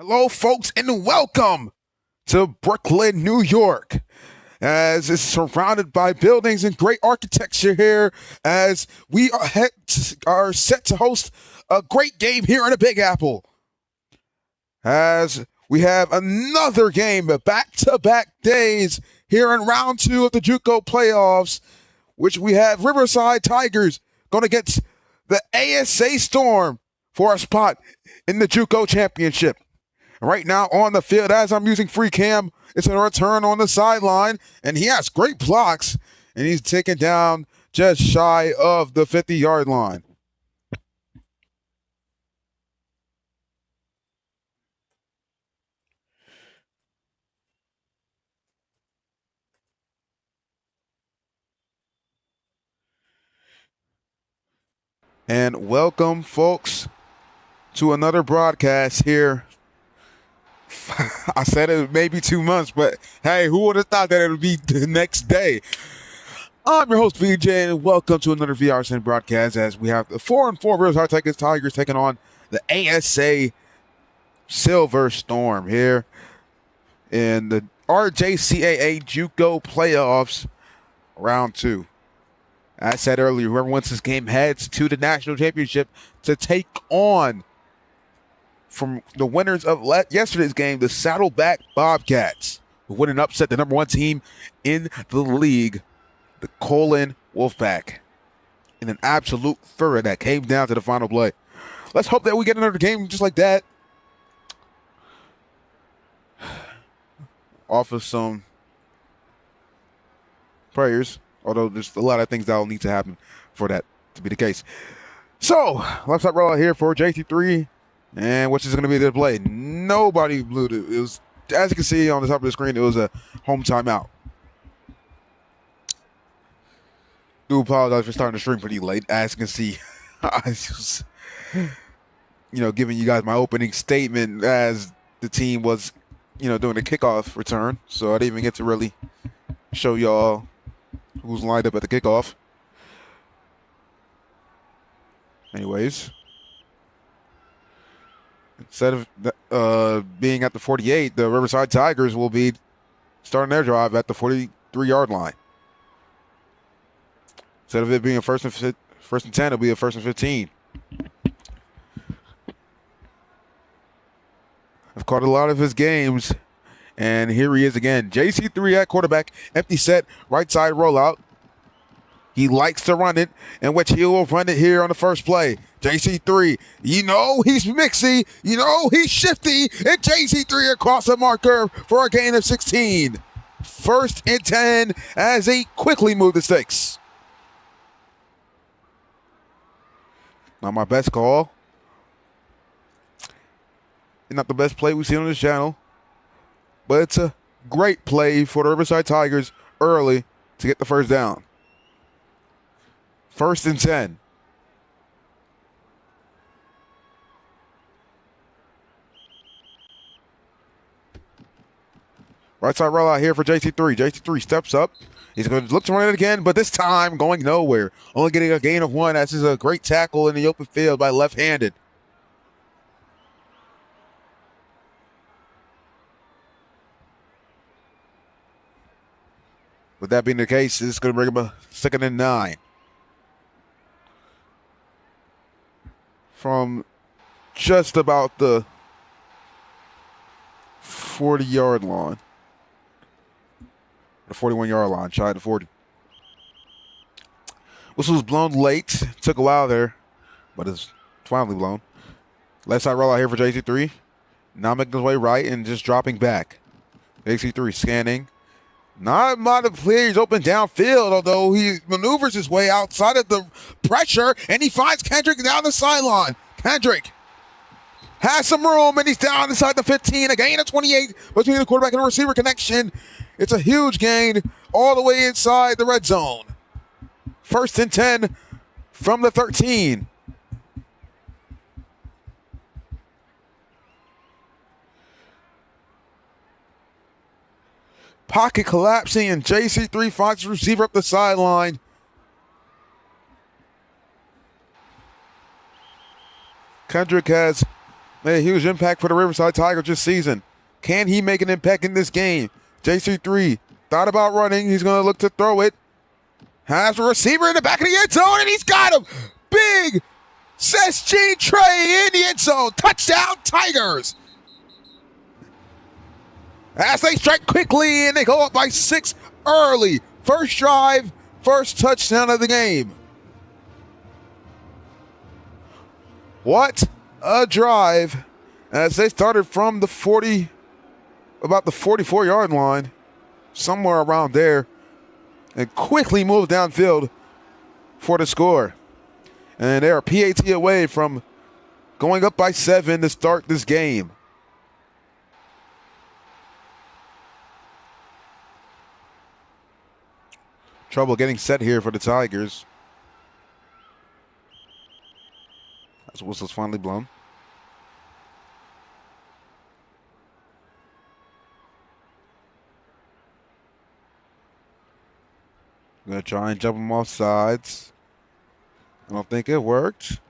Hello, folks, and welcome to Brooklyn, New York, as it's surrounded by buildings and great architecture here, as we are set to host a great game here in the Big Apple. As we have another game, back-to-back days here in round 2 of the JUCO playoffs, which we have Riverside Tigers going against the ASA Storm for a spot in the JUCO championship. Right now on the field, as I'm using free cam, it's a return on the sideline, and he has great blocks, and he's taken down just shy of the 50-yard line. And welcome, folks, to another broadcast here. I said it may be 2 months, but hey, who would have thought that it would be the next day? I'm your host, VJ, and welcome to another VRSN broadcast as we have the 4-4 Riverside Tigers taking on the ASA Silver Storm here in the RJCAA JUCO playoffs round 2. As I said earlier, whoever wins this game heads to the national championship to take on, from the winners of yesterday's game, the Saddleback Bobcats, who win and upset the number 1 team in the league, the Colon Wolfpack, in an absolute furor that came down to the final play. Let's hope that we get another game just like that. Offer some prayers, although there's a lot of things that will need to happen for that to be the case. So, left side roll out here for JT3. And which is going to be the play? Nobody blew it. It was, as you can see on the top of the screen, it was a home timeout. Do apologize for starting the stream pretty late. As you can see, I was, giving you guys my opening statement as the team was, doing the kickoff return. So I didn't even get to really show y'all who's lined up at the kickoff. Anyways. Instead of being at the 48, the Riverside Tigers will be starting their drive at the 43-yard line. Instead of it being a first and 10, it'll be a first and 15. I've caught a lot of his games, and here he is again. JC3 at quarterback, empty set, right side rollout. He likes to run it, in which he will run it here on the first play. JC3, he's mixy, he's shifty, and JC3 across the marker for a gain of 16. First and 10 as he quickly moved the sticks. Not my best call. Not the best play we've seen on this channel, but it's a great play for the Riverside Tigers early to get the first down. First and 10. Right side rollout here for JT3. JT3 steps up. He's going to look to run it again, but this time going nowhere. Only getting a gain of 1. This is a great tackle in the open field by left-handed. With that being the case, this is going to bring him a 2nd and 9. From just about the 40-yard line. The 41-yard line, shy of the 40. Whistle was blown late. Took a while there, but it's finally blown. Left side rollout here for JC3. Now making his way right and just dropping back. JC3 scanning. Not a lot of players open downfield, although he maneuvers his way outside of the pressure, and he finds Kendrick down the sideline. Kendrick has some room, and he's down inside the 15. A gain of 28 between the quarterback and the receiver connection. It's a huge gain all the way inside the red zone. First and 10 from the 13. Pocket collapsing, and JC3 finds the receiver up the sideline. Kendrick has made a huge impact for the Riverside Tigers this season. Can he make an impact in this game? JC3 thought about running. He's going to look to throw it. Has a receiver in the back of the end zone, and he's got him. Big SG Trey in the end zone. Touchdown, Tigers. As they strike quickly, and they go up by 6 early. First drive, first touchdown of the game. What a drive as they started from the 40, about the 44-yard line, somewhere around there, and quickly moved downfield for the score. And they're a PAT away from going up by 7 to start this game. Trouble getting set here for the Tigers. As the whistle's finally blown. Gonna try and jump him off sides. I don't think it worked.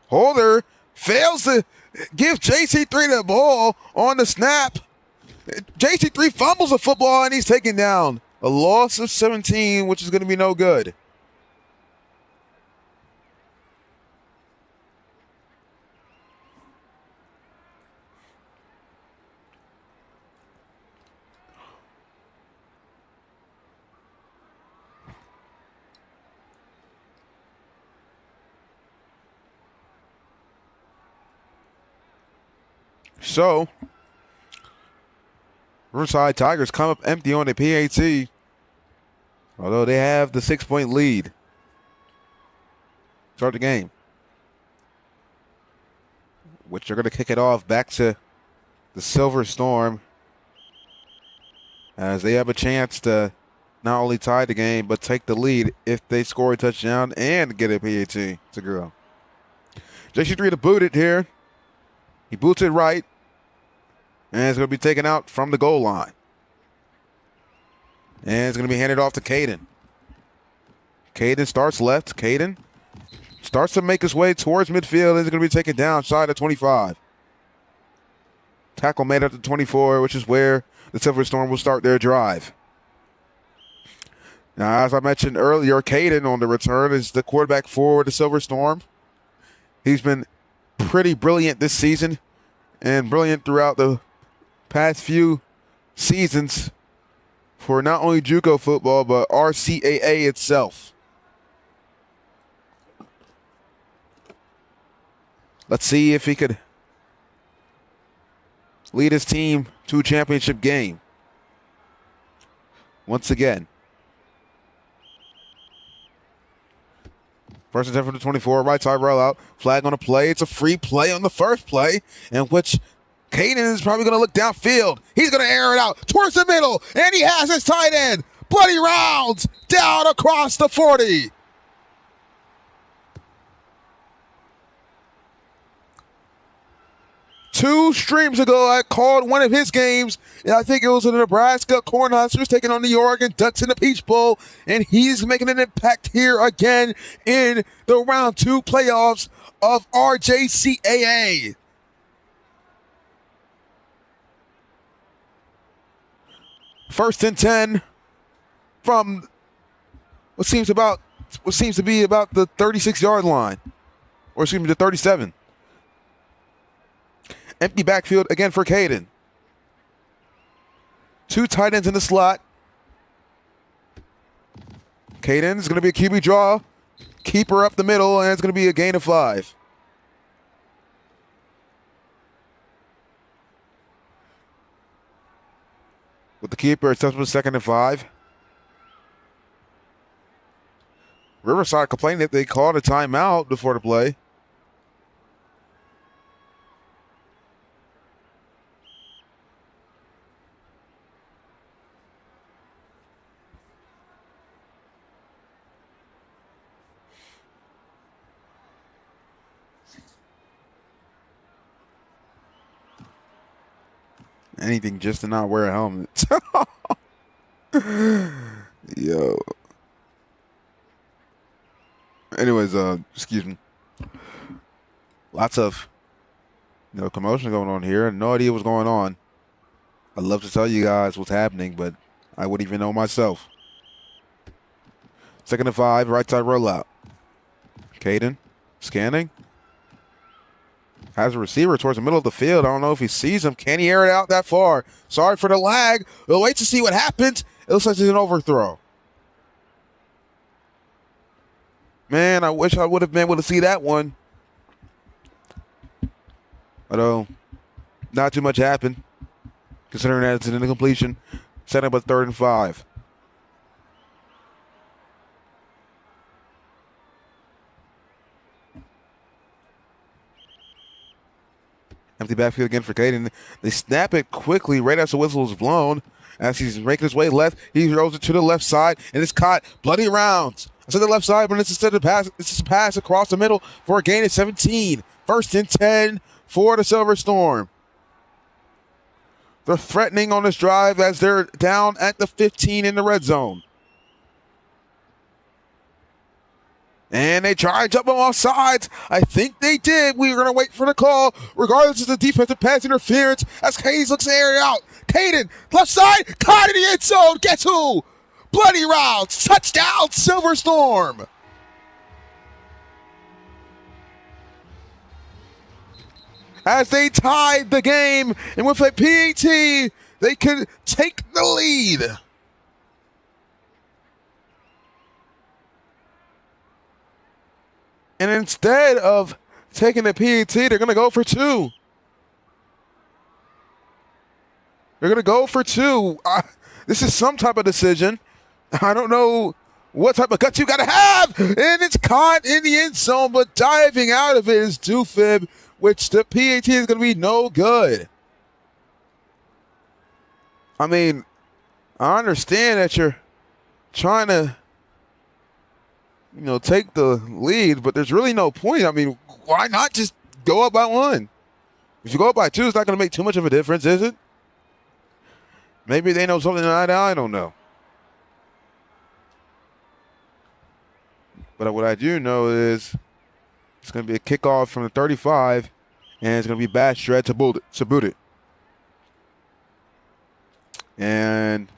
Holder fails to give JC3 the ball on the snap. JC3 fumbles the football and he's taken down. A loss of 17, which is going to be no good. So, Riverside Tigers come up empty on the PAT, although they have the 6-point lead. Start the game, which they're going to kick it off back to the Silver Storm, as they have a chance to not only tie the game, but take the lead if they score a touchdown and get a PAT to go. JC3 to boot it here. He boots it right. And it's going to be taken out from the goal line. And it's going to be handed off to Caden. Caden starts left. Caden starts to make his way towards midfield. And it's going to be taken down side of 25. Tackle made at the 24, which is where the Silver Storm will start their drive. Now, as I mentioned earlier, Caden on the return is the quarterback for the Silver Storm. He's been pretty brilliant this season and brilliant throughout the past few seasons for not only JUCO football, but RCAA itself. Let's see if he could lead his team to a championship game. Once again. First and 10 from the 24, right side rollout. Flag on a play. It's a free play on the first play, in which Caden is probably going to look downfield. He's going to air it out towards the middle, and he has his tight end. Bloody rounds down across the 40. Two streams ago, I called one of his games, and I think it was the Nebraska Cornhuskers taking on the Oregon Ducks in the Peach Bowl, and he's making an impact here again in the round 2 playoffs of RJCAA. First and 10 from what seems to be about the 36-yard line, or excuse me, the 37. Empty backfield again for Caden. 2 tight ends in the slot. Caden is going to be a QB draw. Keeper up the middle, and it's going to be a gain of 5. With the keeper, it's up to 2nd and 5. Riverside complained that they called a timeout before the play. Anything just to not wear a helmet. Yo. Anyways, excuse me. Lots of No commotion going on here. No idea what's going on. I'd love to tell you guys what's happening, but I wouldn't even know myself. 2nd and 5, right side rollout. Caden scanning. Has a receiver towards the middle of the field. I don't know if he sees him. Can he air it out that far? Sorry for the lag. We'll wait to see what happens. It looks like it's an overthrow. Man, I wish I would have been able to see that one. Although, not too much happened, considering that it's an incompletion. Setting up a 3rd and 5. Empty backfield again for Caden. They snap it quickly right as the whistle is blown. As he's making his way left, he throws it to the left side, and it's caught. Bloody rounds. I said the left side, but it's instead of pass. It's just a pass across the middle for a gain of 17. 1st and 10 for the Silver Storm. They're threatening on this drive as they're down at the 15 in the red zone. And they try to jump them off sides. I think they did. We're going to wait for the call, regardless of the defensive pass interference, as Hayes looks to air it out. Caden, left side, caught in the end zone. Guess who? Bloody rounds. Touchdown, Silver Storm. As they tied the game, and with a PAT, they could take the lead. And instead of taking the PAT, they're going to go for 2. They're going to go for 2. This is some type of decision. I don't know what type of guts you got to have. And it's caught in the end zone, but diving out of it is Doofib, which the PAT is going to be no good. I mean, I understand that you're trying to, take the lead, but there's really no point. I mean, why not just go up by 1? If you go up by 2, it's not going to make too much of a difference, is it? Maybe they know something that I don't know. But what I do know is it's going to be a kickoff from the 35, and it's going to be bad shred to boot it. And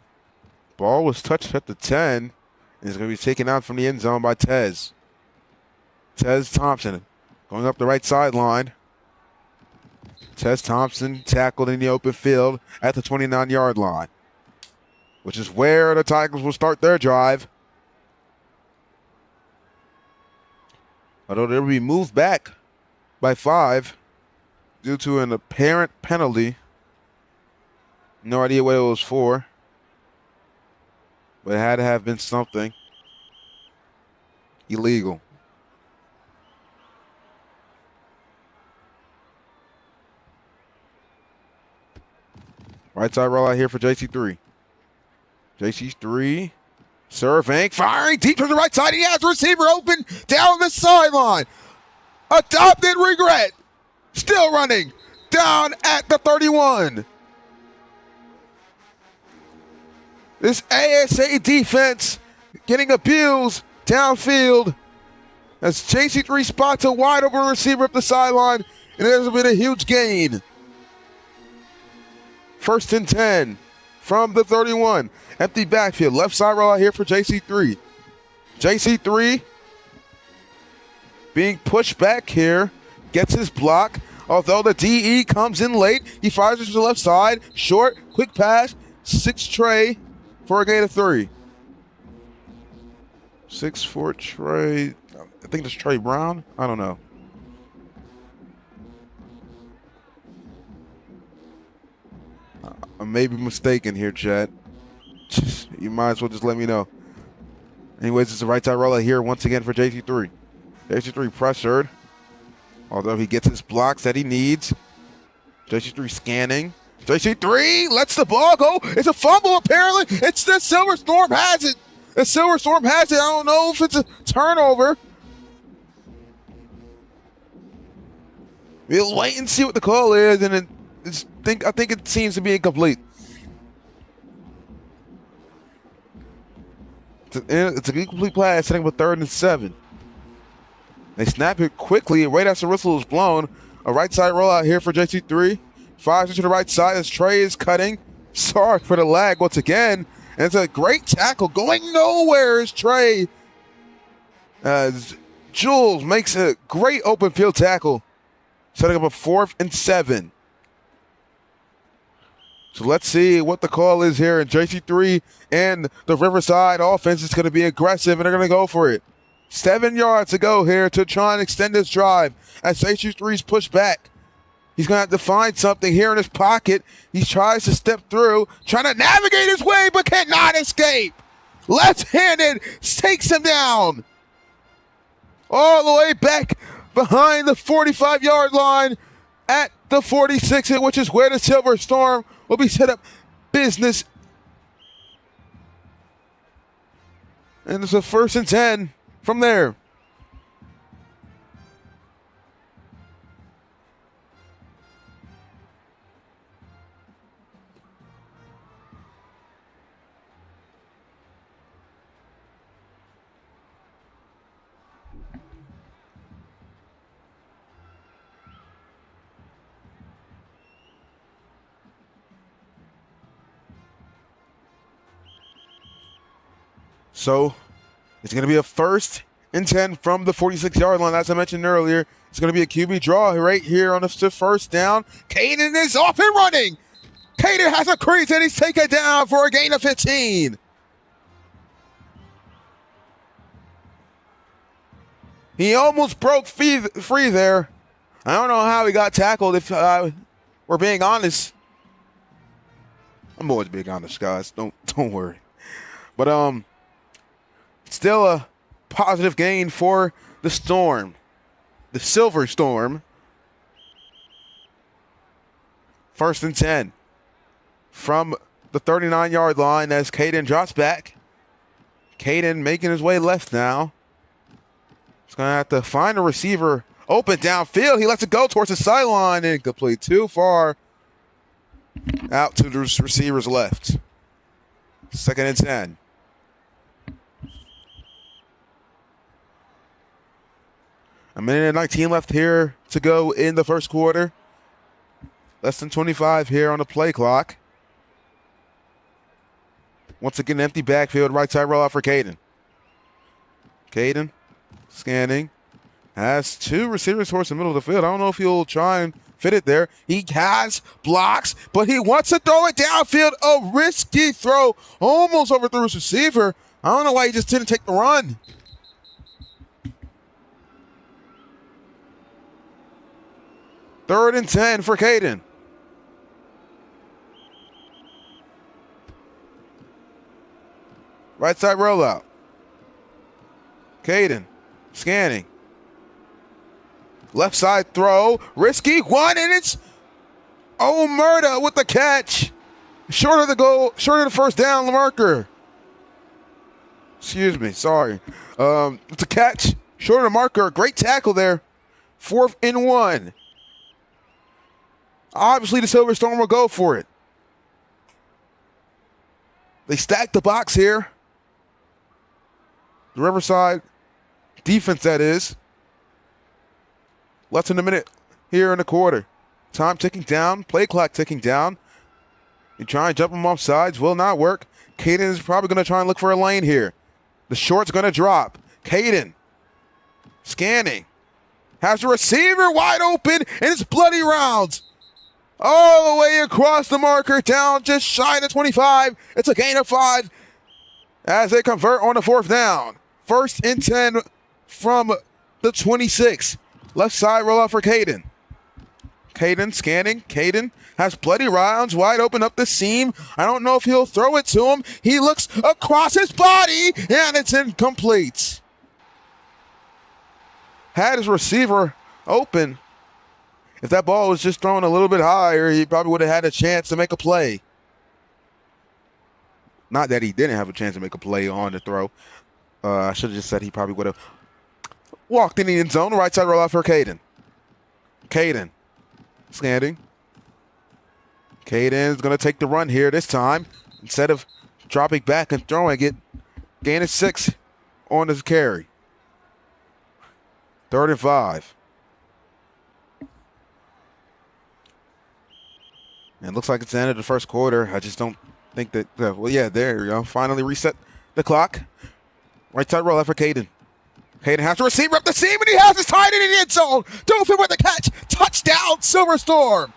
ball was touched at the 10, and it's going to be taken out from the end zone by Tez. Tez Thompson going up the right sideline. Tez Thompson tackled in the open field at the 29-yard line, which is where the Tigers will start their drive. Although they will be moved back by 5 due to an apparent penalty. No idea what it was for, but it had to have been something illegal. Right side rollout here for JC3. JC3 serving, firing deep to the right side. He has the receiver open down the sideline. Adopted regret. Still running down at the 31. This ASA defense getting abused downfield as JC3 spots a wide open receiver up the sideline, and there's been a huge gain. 1st and 10 from the 31. Empty backfield. Left side rollout here for JC3. JC3 being pushed back here. Gets his block. Although the DE comes in late, he fires it to the left side. Short, quick pass. 6 Trey for a gain of 3. 6 for Trey. I think it's Trey Brown. I don't know. I may be mistaken here, Chad. You might as well just let me know. Anyways, it's a right side rollout here once again for JC3. JC3 pressured. Although he gets his blocks that he needs. JC3 scanning. JC3 lets the ball go. It's a fumble apparently. It's the Silver Storm has it. The Silver Storm has it. I don't know if it's a turnover. We'll wait and see what the call is, and I think it seems to be incomplete. It's an incomplete pass, setting up a 3rd and 7. They snap it quickly, and right after the whistle is blown, A right side rollout here for JC3. Fires to the right side as Trey is cutting. Sorry for the lag once again. And it's a great tackle. Going nowhere is Trey. As Jules makes a great open field tackle. Setting up a 4th and 7. So let's see what the call is here. And JC3 and the Riverside offense is going to be aggressive, and they're going to go for it. 7 yards to go here to try and extend this drive as JC3's pushed back. He's going to have to find something here in his pocket. He tries to step through, trying to navigate his way, but cannot escape. Left-handed takes him down. All the way back behind the 45-yard line at the 46, which is where the Silver Storm will be set up business. And it's a 1st and 10 from there. So it's going to be a 1st and 10 from the 46-yard line. As I mentioned earlier, it's going to be a QB draw right here on the 1st down. Caden is off and running. Caden has a crease, and he's taken down for a gain of 15. He almost broke free there. I don't know how he got tackled, if we're being honest. I'm always being honest, guys. Don't worry. But still a positive gain for the Storm, the Silver Storm. 1st and 10 from the 39-yard line as Caden drops back. Caden making his way left now. He's going to have to find a receiver open downfield. He lets it go towards the sideline. Incomplete. Too far out to the receivers left. 2nd and 10. A minute and 19 left here to go in the 1st quarter. Less than 25 here on the play clock. Once again, empty backfield, right side rollout for Caden. Caden scanning. Has 2 receivers towards the middle of the field. I don't know if he'll try and fit it there. He has blocks, but he wants to throw it downfield. A risky throw. Almost overthrew his receiver. I don't know why he just didn't take the run. Third and 10 for Caden. Right side rollout. Caden scanning. Left side throw. Risky one, and it's Omerta with the catch. Short of the goal, short of the 1st down marker. Excuse me, sorry. It's a catch. Short of the marker. Great tackle there. 4th and 1. Obviously, the Silver Storm will go for it. They stack the box here. The Riverside defense, that is. Less than a minute here in the quarter. Time ticking down. Play clock ticking down. You try and jump them off sides. Will not work. Caden is probably going to try and look for a lane here. The short's going to drop. Caden scanning. Has the receiver wide open, and it's bloody rounds. All the way across the marker, down just shy of 25. It's a gain of 5 as they convert on the 4th down. 1st and 10 from the 26. Left side rollout for Caden. Caden scanning. Caden has bloody rounds wide open up the seam. I don't know if he'll throw it to him. He looks across his body, and it's incomplete. Had his receiver open. If that ball was just thrown a little bit higher, he probably would have had a chance to make a play. Not that he didn't have a chance to make a play on the throw. I should have just said he probably would have walked in the end zone. Right side rollout for Caden. Caden scanning. Caden's going to take the run here this time. Instead of dropping back and throwing it, gain of 6 on his carry. 3rd and 5. And it looks like it's the end of the first quarter. I just don't think that, well, yeah, there you go. Finally reset the clock. Right side roll out for Caden. Caden has to receive up the seam, and he has his tight end in the end zone. Dolphin with the catch. Touchdown, Silver Storm.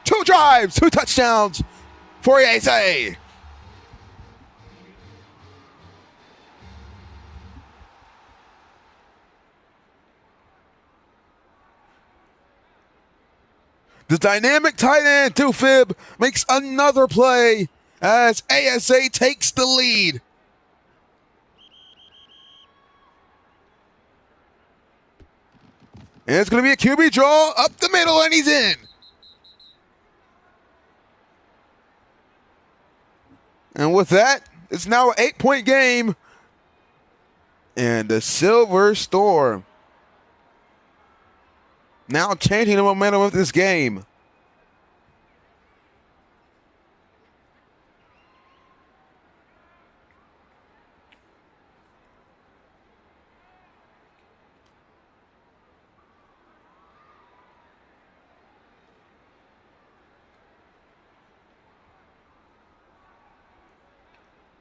2 drives, 2 touchdowns for ASA. The dynamic tight end, Dufib, makes another play as ASA takes the lead. And it's going to be a QB draw up the middle, and he's in. And with that, it's now an 8-point game. And the Silver Storm now changing the momentum of this game.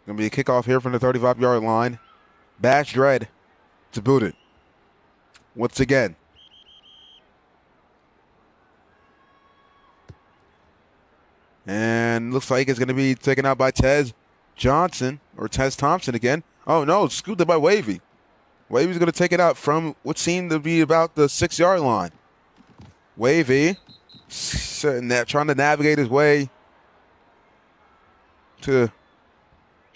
Going to be a kickoff here from the 35-yard line. Bash Dread to boot it. Once again. And looks like it's going to be taken out by Tez Johnson, or Tez Thompson again. Oh, no, scooped by Wavy. Wavy's going to take it out from what seemed to be about the 6-yard line. Wavy trying to navigate his way to the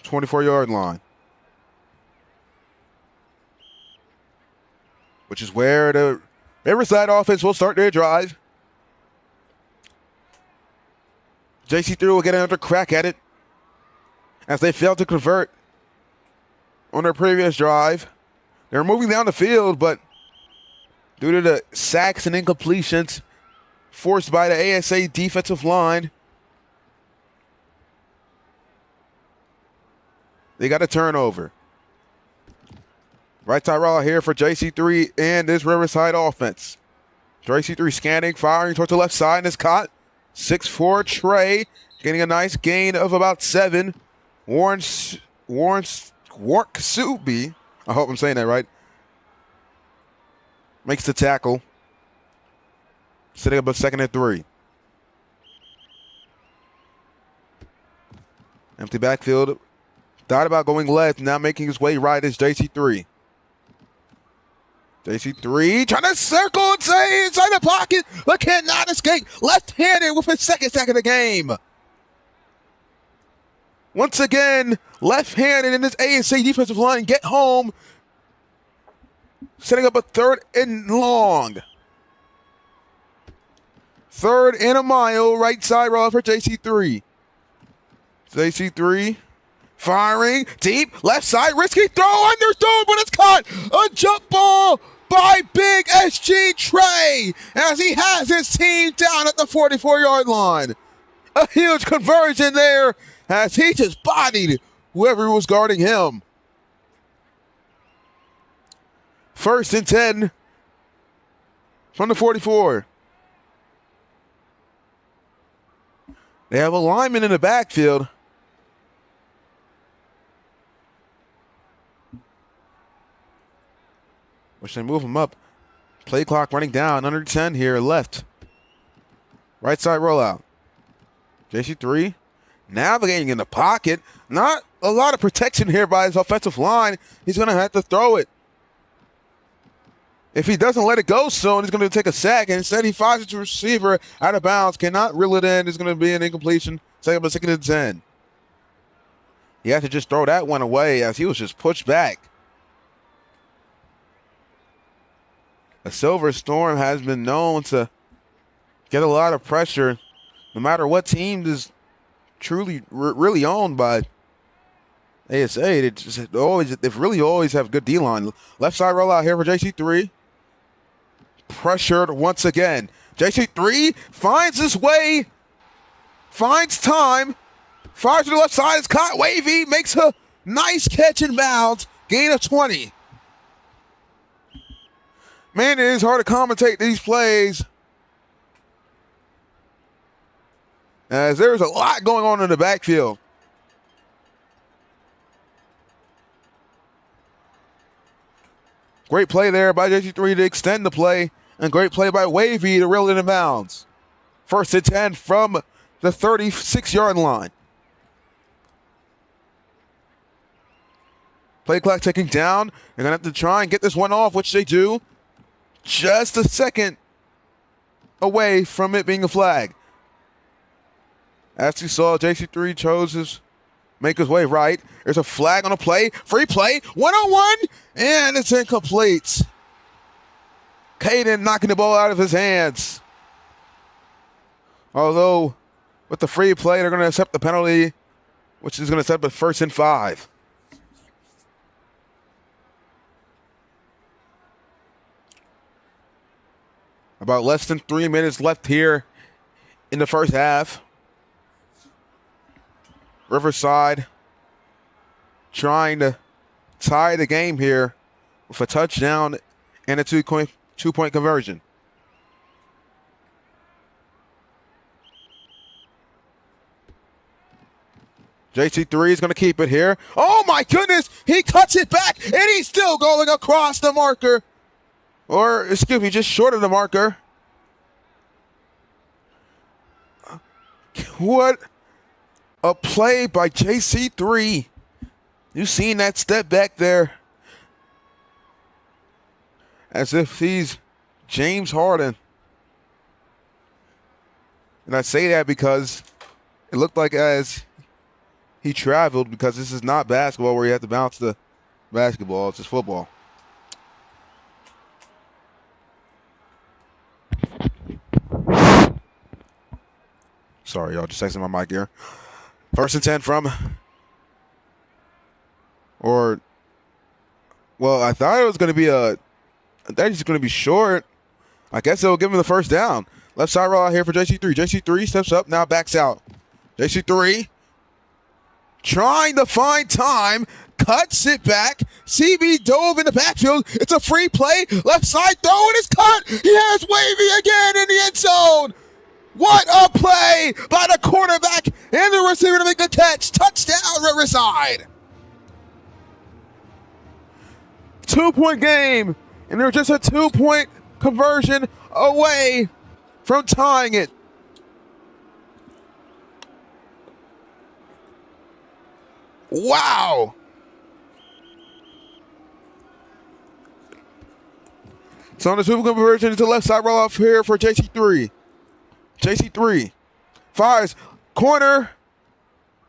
24-yard line, which is where the Riverside offense will start their drive. JC3 will get another crack at it as they failed to convert on their previous drive. They're moving down the field, but due to the sacks and incompletions forced by the ASA defensive line, they got a turnover. Right side roll here for JC3 and this Riverside offense. JC3 scanning, firing towards the left side, and is caught. 6'4" Trey getting a nice gain of about 7. Warren Kasubi, I hope I'm saying that right, makes the tackle. Setting up a 2nd and 3. Empty backfield. Thought about going left, now making his way right is JC3. JC3 trying to circle inside the pocket, but cannot escape. Left-handed with his 2nd sack of the game. Once again, left-handed in this ASA defensive line. Get home. Setting up a 3rd and long. 3rd and a mile. Right side roll for JC3. JC3 firing deep. Left side. Risky throw. Underthrown, but it's caught. A jump ball by Big SG Trey as he has his team down at the 44-yard line. A huge conversion there as he just bodied whoever was guarding him. 1st and 10 from the 44. They have a lineman in the backfield. Which they move him up. Play clock running down. Under 10 here left. Right side rollout. JC3 navigating in the pocket. Not a lot of protection here by his offensive line. He's going to have to throw it. If he doesn't let it go soon, he's going to take a sack. And instead, he finds his receiver out of bounds. Cannot reel it in. It's going to be an incompletion. Take up a 2nd and 10. He had to just throw that one away as he was just pushed back. The Silver Storm has been known to get a lot of pressure no matter what team is truly really owned by ASA. They really always have good D-line. Left side rollout here for JC3. Pressured once again. JC3 finds his way, finds time, fires to the left side. It's caught. Wavy makes a nice catch and bounds. Gain of 20. Man, it is hard to commentate these plays as there's a lot going on in the backfield. Great play there by JC3 to extend the play, and great play by Wavy to reel it in bounds. 1st and 10 from the 36-yard line. Play clock ticking down. They're going to have to try and get this one off, which they do. Just a second away from it being a flag. As you saw, JC3 chose to make his way right. There's a flag on a play. Free play. 1-on-1. And it's incomplete. Caden knocking the ball out of his hands. Although, with the free play, they're going to accept the penalty, which is going to set up a 1st and 5. About less than 3 minutes left here in the first half. Riverside trying to tie the game here with a touchdown and a two-point conversion. JC3 is going to keep it here. Oh my goodness! He cuts it back and he's still going across the marker. Or, excuse me, just short of the marker. What a play by JC3. You seen that step back there. As if he's James Harden. And I say that because it looked like as he traveled, because this is not basketball where you have to bounce the basketball. It's just football. Sorry, y'all, just texting my mic here. 1st and 10 from, I thought it was going to be I thought he's going to be short. I guess they'll give him the first down. Left side roll out here for JC3. JC3 steps up, now backs out. JC3 trying to find time, cuts it back. CB dove in the backfield. It's a free play. Left side throw, and it's cut. He has Wavy again in the end zone. What a play by the quarterback and the receiver to make the catch. Touchdown, Riverside. 2-point game, and they're just a 2-point conversion away from tying it. Wow. So on the 2-point conversion, it's a left side roll off here for JC3. JC3 fires, corner,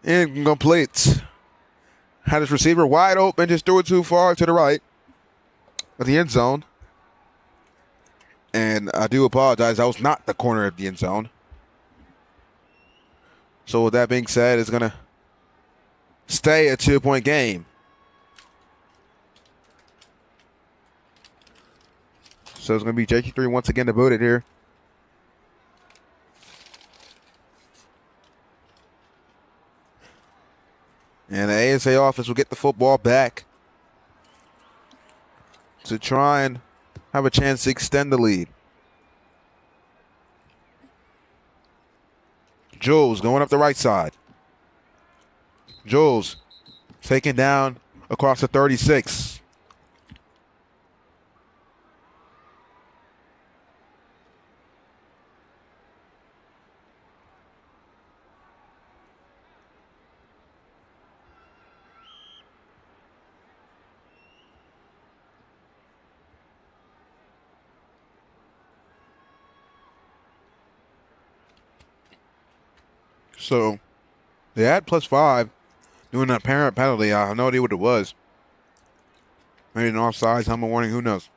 incomplete. Had his receiver wide open, just threw it too far to the right of the end zone. And I do apologize, that was not the corner of the end zone. So with that being said, it's going to stay a 2-point game. So it's going to be JC3 once again to boot it here. And the ASA office will get the football back to try and have a chance to extend the lead. Jules going up the right side. Jules taken down across the 36. So they had +5 doing an apparent penalty. I have no idea what it was. Maybe an offsides, helmet warning, who knows.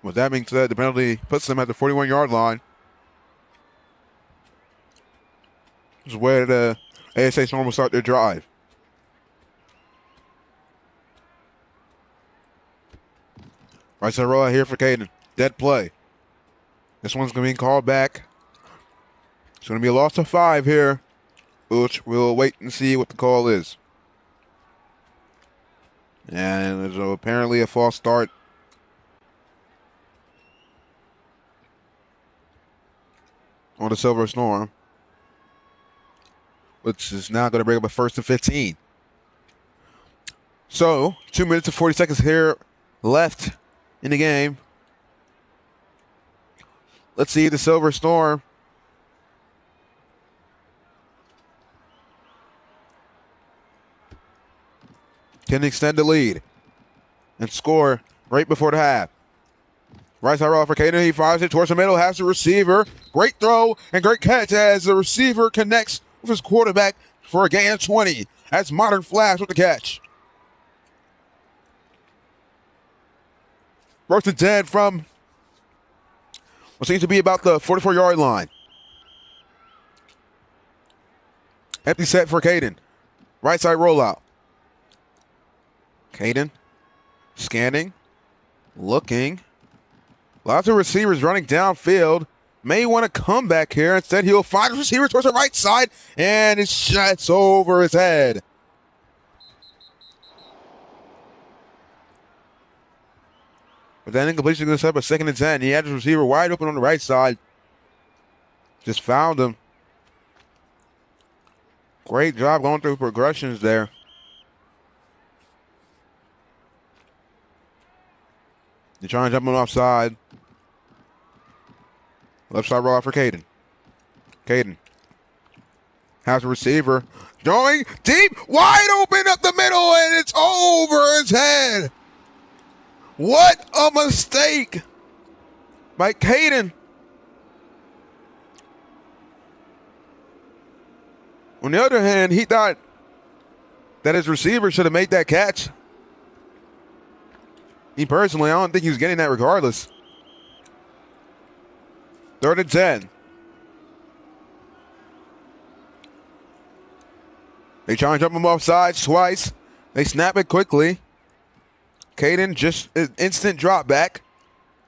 With that being said, the penalty puts them at the 41-yard line. This is where the ASA Storm will start their drive. Right side roll out here for Caden. Dead play. This one's going to be called back. It's going to be a loss of 5 here, which we'll wait and see what the call is. And there's apparently a false start. on the Silver Storm, which is now going to bring up a 1st and 15. So, 2 minutes and 40 seconds here left in the game. Let's see the Silver Storm can extend the lead and score right before the half. Right side roll for Caden. He fires it towards the middle, has the receiver. Great throw and great catch as the receiver connects with his quarterback for a gain of 20. That's Modern Flash with the catch. 1st and 10 from what seems to be about the 44-yard line. Empty set for Caden. Right side rollout. Caden scanning, looking. Lots of receivers running downfield. May want to come back here. Instead, he'll find a receiver towards the right side, and it shuts over his head. But that incompletion is going to set up a 2nd and 10. He had his receiver wide open on the right side. Just found him. Great job going through progressions there. They're trying to jump him offside. Left side roll out for Caden. Caden has a receiver. Going deep, wide open up the middle, and it's over his head. What a mistake by Caden. On the other hand, he thought that his receiver should have made that catch. Me personally, I don't think he was getting that regardless. 3rd and 10. They try and jump him off sides twice. They snap it quickly. Caden just an instant drop back.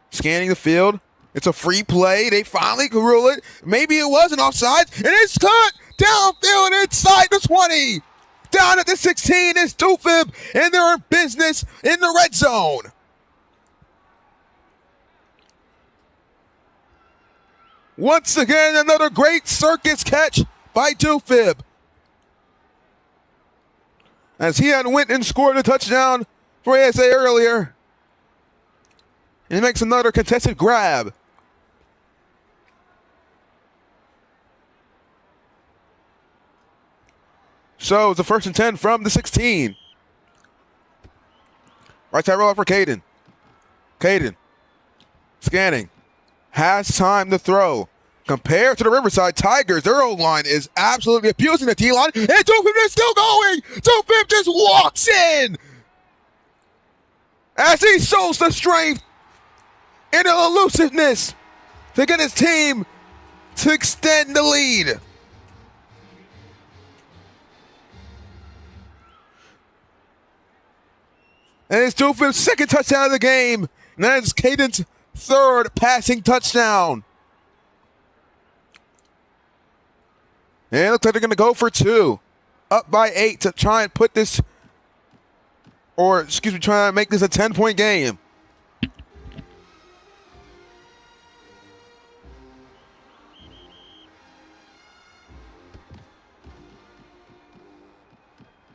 Scanning the field. It's a free play. They finally can rule it. Maybe it wasn't offside. And it's cut downfield inside the 20. Down at the 16 is Doofib, and they're in business in the red zone. Once again, another great circus catch by Doofib, as he had went and scored a touchdown for ASA earlier. And he makes another contested grab. So it's a 1st and 10 from the 16. Right side roll out for Caden. Caden scanning. Has time to throw. Compared to the Riverside Tigers, their O-line is absolutely abusing the D-line. And Doofib is still going. Doofib just walks in as he shows the strength and the elusiveness to get his team to extend the lead. And it's Doofib's 2nd touchdown of the game. And that is Caden's 3rd passing touchdown. And it looks like they're going to go for 2. Up by 8 to try and put this, try and make this a 10-point game.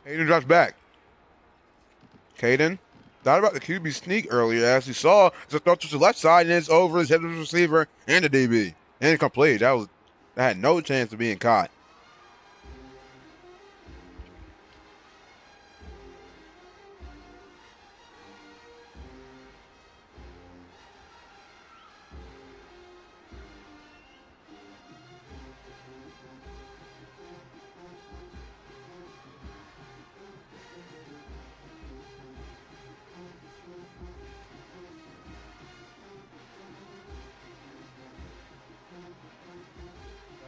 Caden drops back. Caden thought about the QB sneak earlier, as he saw the throw to the left side, and it's over his head of the receiver and the DB. And incomplete. That had no chance of being caught.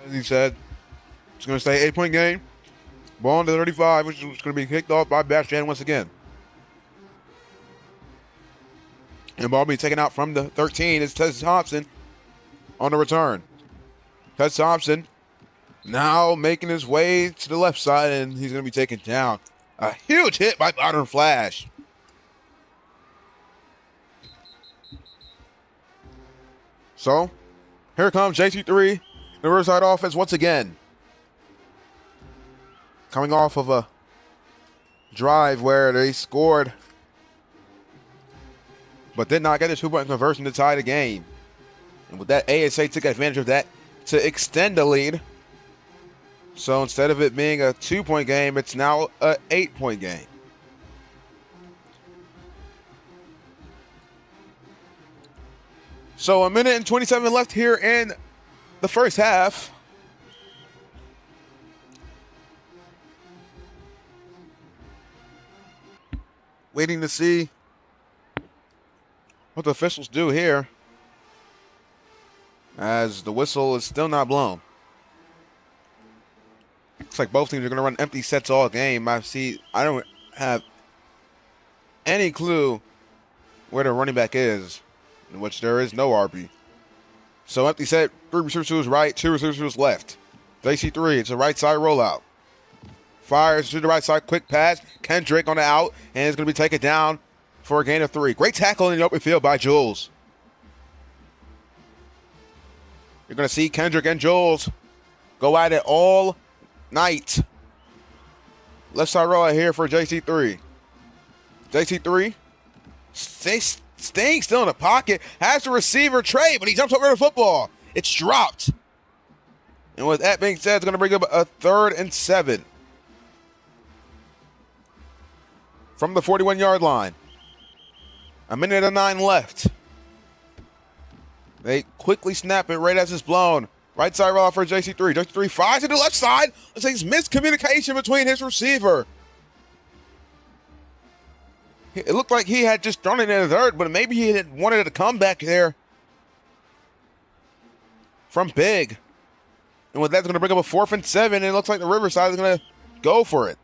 As he said, it's going to stay 8-point game. Ball on the 35, which is going to be kicked off by Bastian once again. And ball being taken out from the 13 is Tess Thompson on the return. Tess Thompson now making his way to the left side, and he's going to be taken down. A huge hit by Modern Flash. So, here comes JT3 The Riverside offense once again coming off of a drive where they scored but did not get a 2-point conversion to tie the game. And with that, ASA took advantage of that to extend the lead. So instead of it being a 2-point game, it's now an 8-point game. So 1 minute and 27 left here in the first half. Waiting to see what the officials do here, as the whistle is still not blown. Looks like both teams are going to run empty sets all game. I don't have any clue where the running back is, in which there is no RB. So empty set, 3 receivers right, 2 receivers left. JC3, it's a right side rollout. Fires to the right side, quick pass. Kendrick on the out, and it's going to be taken down for a gain of 3. Great tackle in the open field by Jules. You're going to see Kendrick and Jules go at it all night. Left side rollout here for JC3. JC3 staying still in the pocket, has the receiver Trey, but he jumps over the football. It's dropped. And with that being said, it's going to bring up a 3rd and 7. From the 41-yard line. 1 minute and 9 left. They quickly snap it right as it's blown. Right side rollout for JC3. JC3 fires to the left side. Let's say it's miscommunication between his receiver. It looked like he had just thrown it in the third, but maybe he had wanted a comeback there from Big. And with that, it's going to bring up a 4th and 7, and it looks like the Riverside is going to go for it.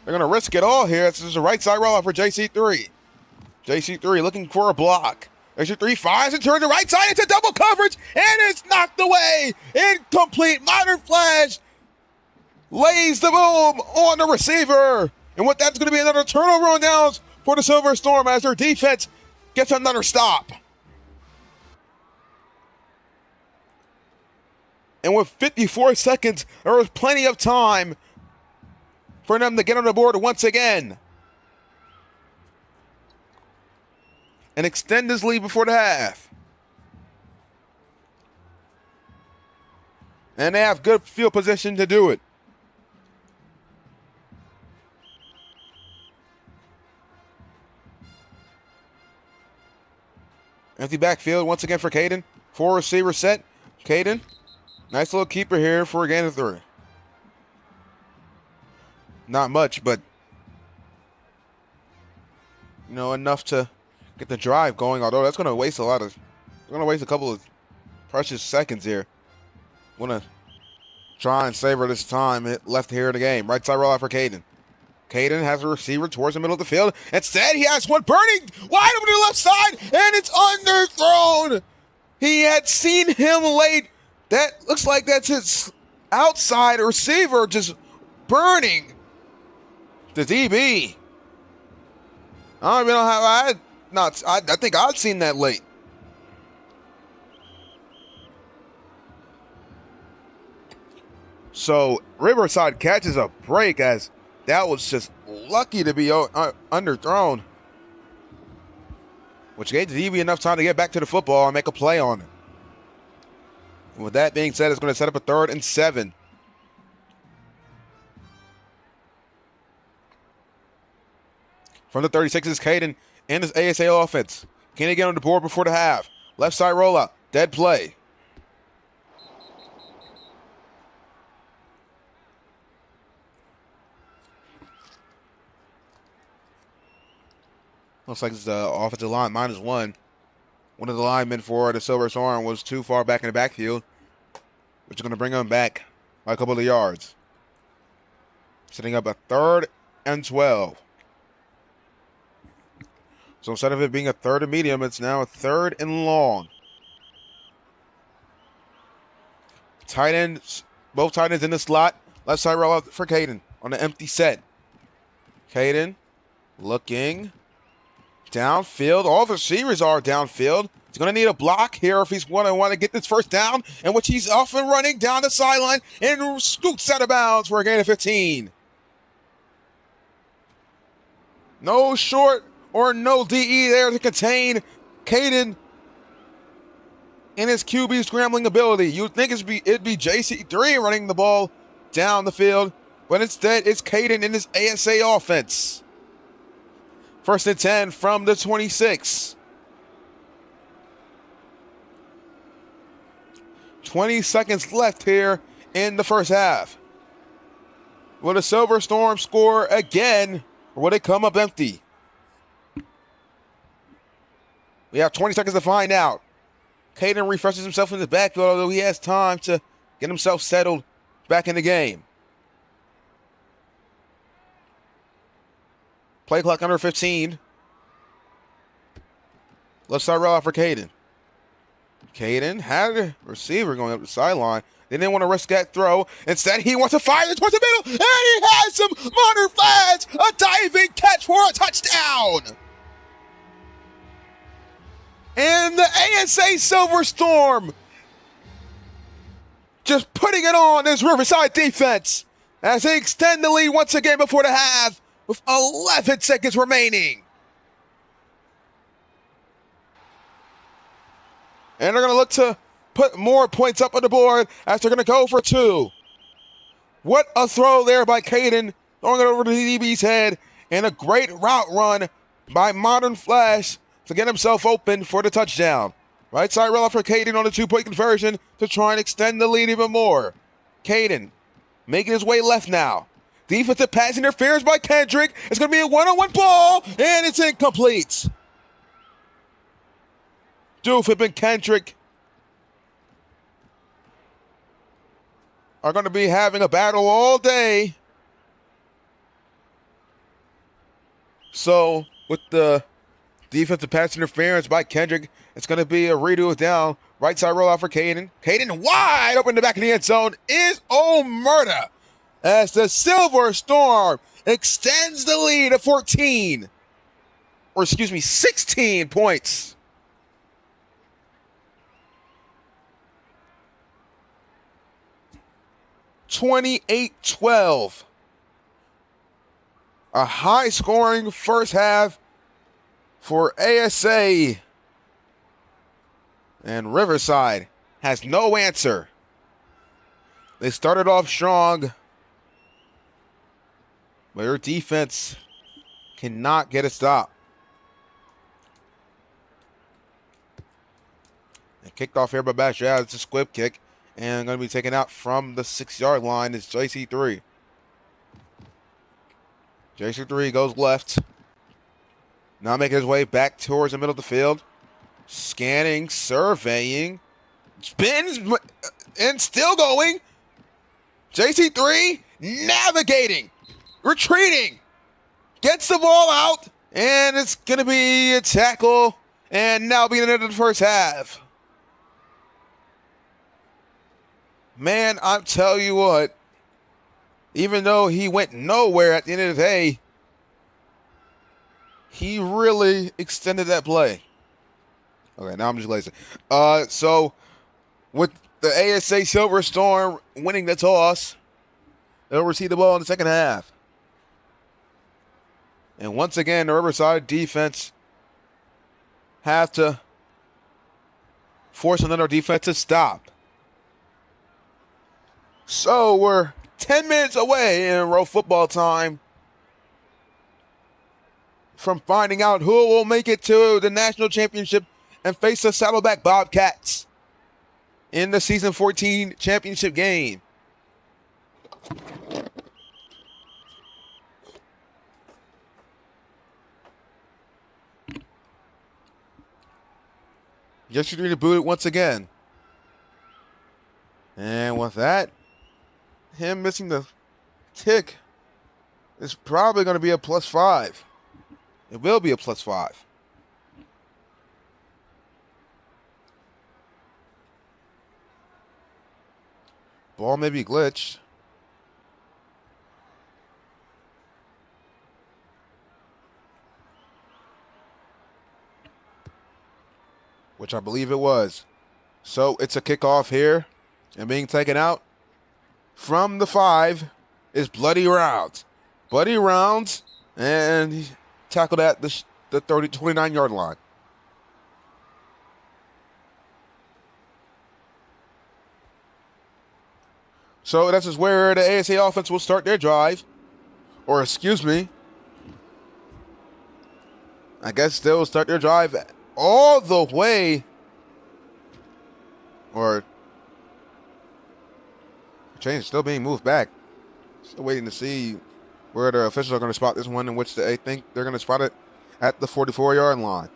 They're going to risk it all here. This is a right side rollout for JC3. JC3 looking for a block. JC3 fires and turns the right side into double coverage, and it's knocked away. Incomplete. Modern Flash lays the boom on the receiver. And with that's going to be another turnover on downs for the Silver Storm as their defense gets another stop. And with 54 seconds, there was plenty of time for them to get on the board once again and extend this lead before the half. And they have good field position to do it. Empty backfield once again for Caden. 4 receiver set. Caden, nice little keeper here for a gain of 3. Not much, but enough to get the drive going. Although that's going to waste a couple of precious seconds here. Want to try and savor this time left here in the game. Right side rollout for Caden. Caden has a receiver towards the middle of the field. Instead, he has one burning wide open to the left side, and it's underthrown. He had seen him late. That looks like that's his outside receiver just burning the DB. I don't even know how I think I'd seen that late. So Riverside catches a break as that was just lucky to be underthrown, which gave the DB enough time to get back to the football and make a play on it. And with that being said, it's going to set up a 3rd and 7. From the 36 is Caden and his ASA offense. Can they get on the board before the half? Left side rollout. Dead play. Looks like it's the offensive line -1. One of the linemen for the Silver Storm was too far back in the backfield, which is going to bring him back by a couple of yards. Setting up a 3rd and 12. So instead of it being a 3rd and medium, it's now a 3rd and long. Tight ends, both tight ends in the slot. Left side rollout for Caden on the empty set. Caden looking Downfield. All the receivers are downfield. He's going to need a block here if he's going to want to get this first down, in which he's off and running down the sideline and scoots out of bounds for a gain of 15. No short or no DE there to contain Caden in his QB scrambling ability. You'd think it'd be JC3 running the ball down the field, but instead it's Caden in his ASA offense. 1st and 10 from the 26. 20 seconds left here in the first half. Will the Silver Storm score again, or will it come up empty? We have 20 seconds to find out. Caden refreshes himself in the backfield, although he has time to get himself settled back in the game. Play clock under 15. Let's start roll out for Caden. Caden had a receiver going up the sideline. They didn't want to risk that throw. Instead, he wants to fire it towards the middle, and he has some modern flags. A diving catch for a touchdown. And the ASA Silver Storm just putting it on this Riverside defense as they extend the lead once again before the half with 11 seconds remaining. And they're going to look to put more points up on the board as they're going to go for 2. What a throw there by Caden, throwing it over to the DB's head, and a great route run by Modern Flash to get himself open for the touchdown. Right side roll out for Caden on the 2-point conversion to try and extend the lead even more. Caden making his way left now. Defensive pass interference by Kendrick. It's going to be a one-on-one ball, and it's incomplete. Doofus and Kendrick are going to be having a battle all day. So, with the defensive pass interference by Kendrick, it's going to be a redo down. Right side rollout for Caden. Caden wide open in the back of the end zone is Omerta as the Silver Storm extends the lead to 16 points. (28-12). A high-scoring first half for ASA. And Riverside has no answer. They started off strong, but their defense cannot get a stop. And kicked off here by Bash. Yeah, it's a squib kick. And going to be taken out from the 6-yard line is JC3. JC3 goes left. Now making his way back towards the middle of the field. Scanning, surveying. Spins, and still going. JC3 navigating. Retreating. Gets the ball out. And it's going to be a tackle. And now being into the first half. Man, I'll tell you what, even though he went nowhere at the end of the day, he really extended that play. Okay, now I'm just lazy. So, with the ASA Silver Storm winning the toss, they'll receive the ball in the second half. And once again, the Riverside defense have to force another defensive stop. So we're 10 minutes away in row football time from finding out who will make it to the national championship and face the Saddleback Bobcats in the season 14 championship game. Yesterday to boot it once again. And with that, him missing the kick is probably going to be a +5. It will be a +5. Ball may be glitched. which I believe it was. So it's a kickoff here, and being taken out from the 5 is Bloody Rounds. Bloody Rounds, and he tackled at the 29-yard line. So that's just where the ASA offense will start their drive. Or excuse me, I guess they'll start their drive all the way, or change is still being moved back. Still waiting to see where the officials are going to spot this one, in which they think they're going to spot it at the 44-yard line.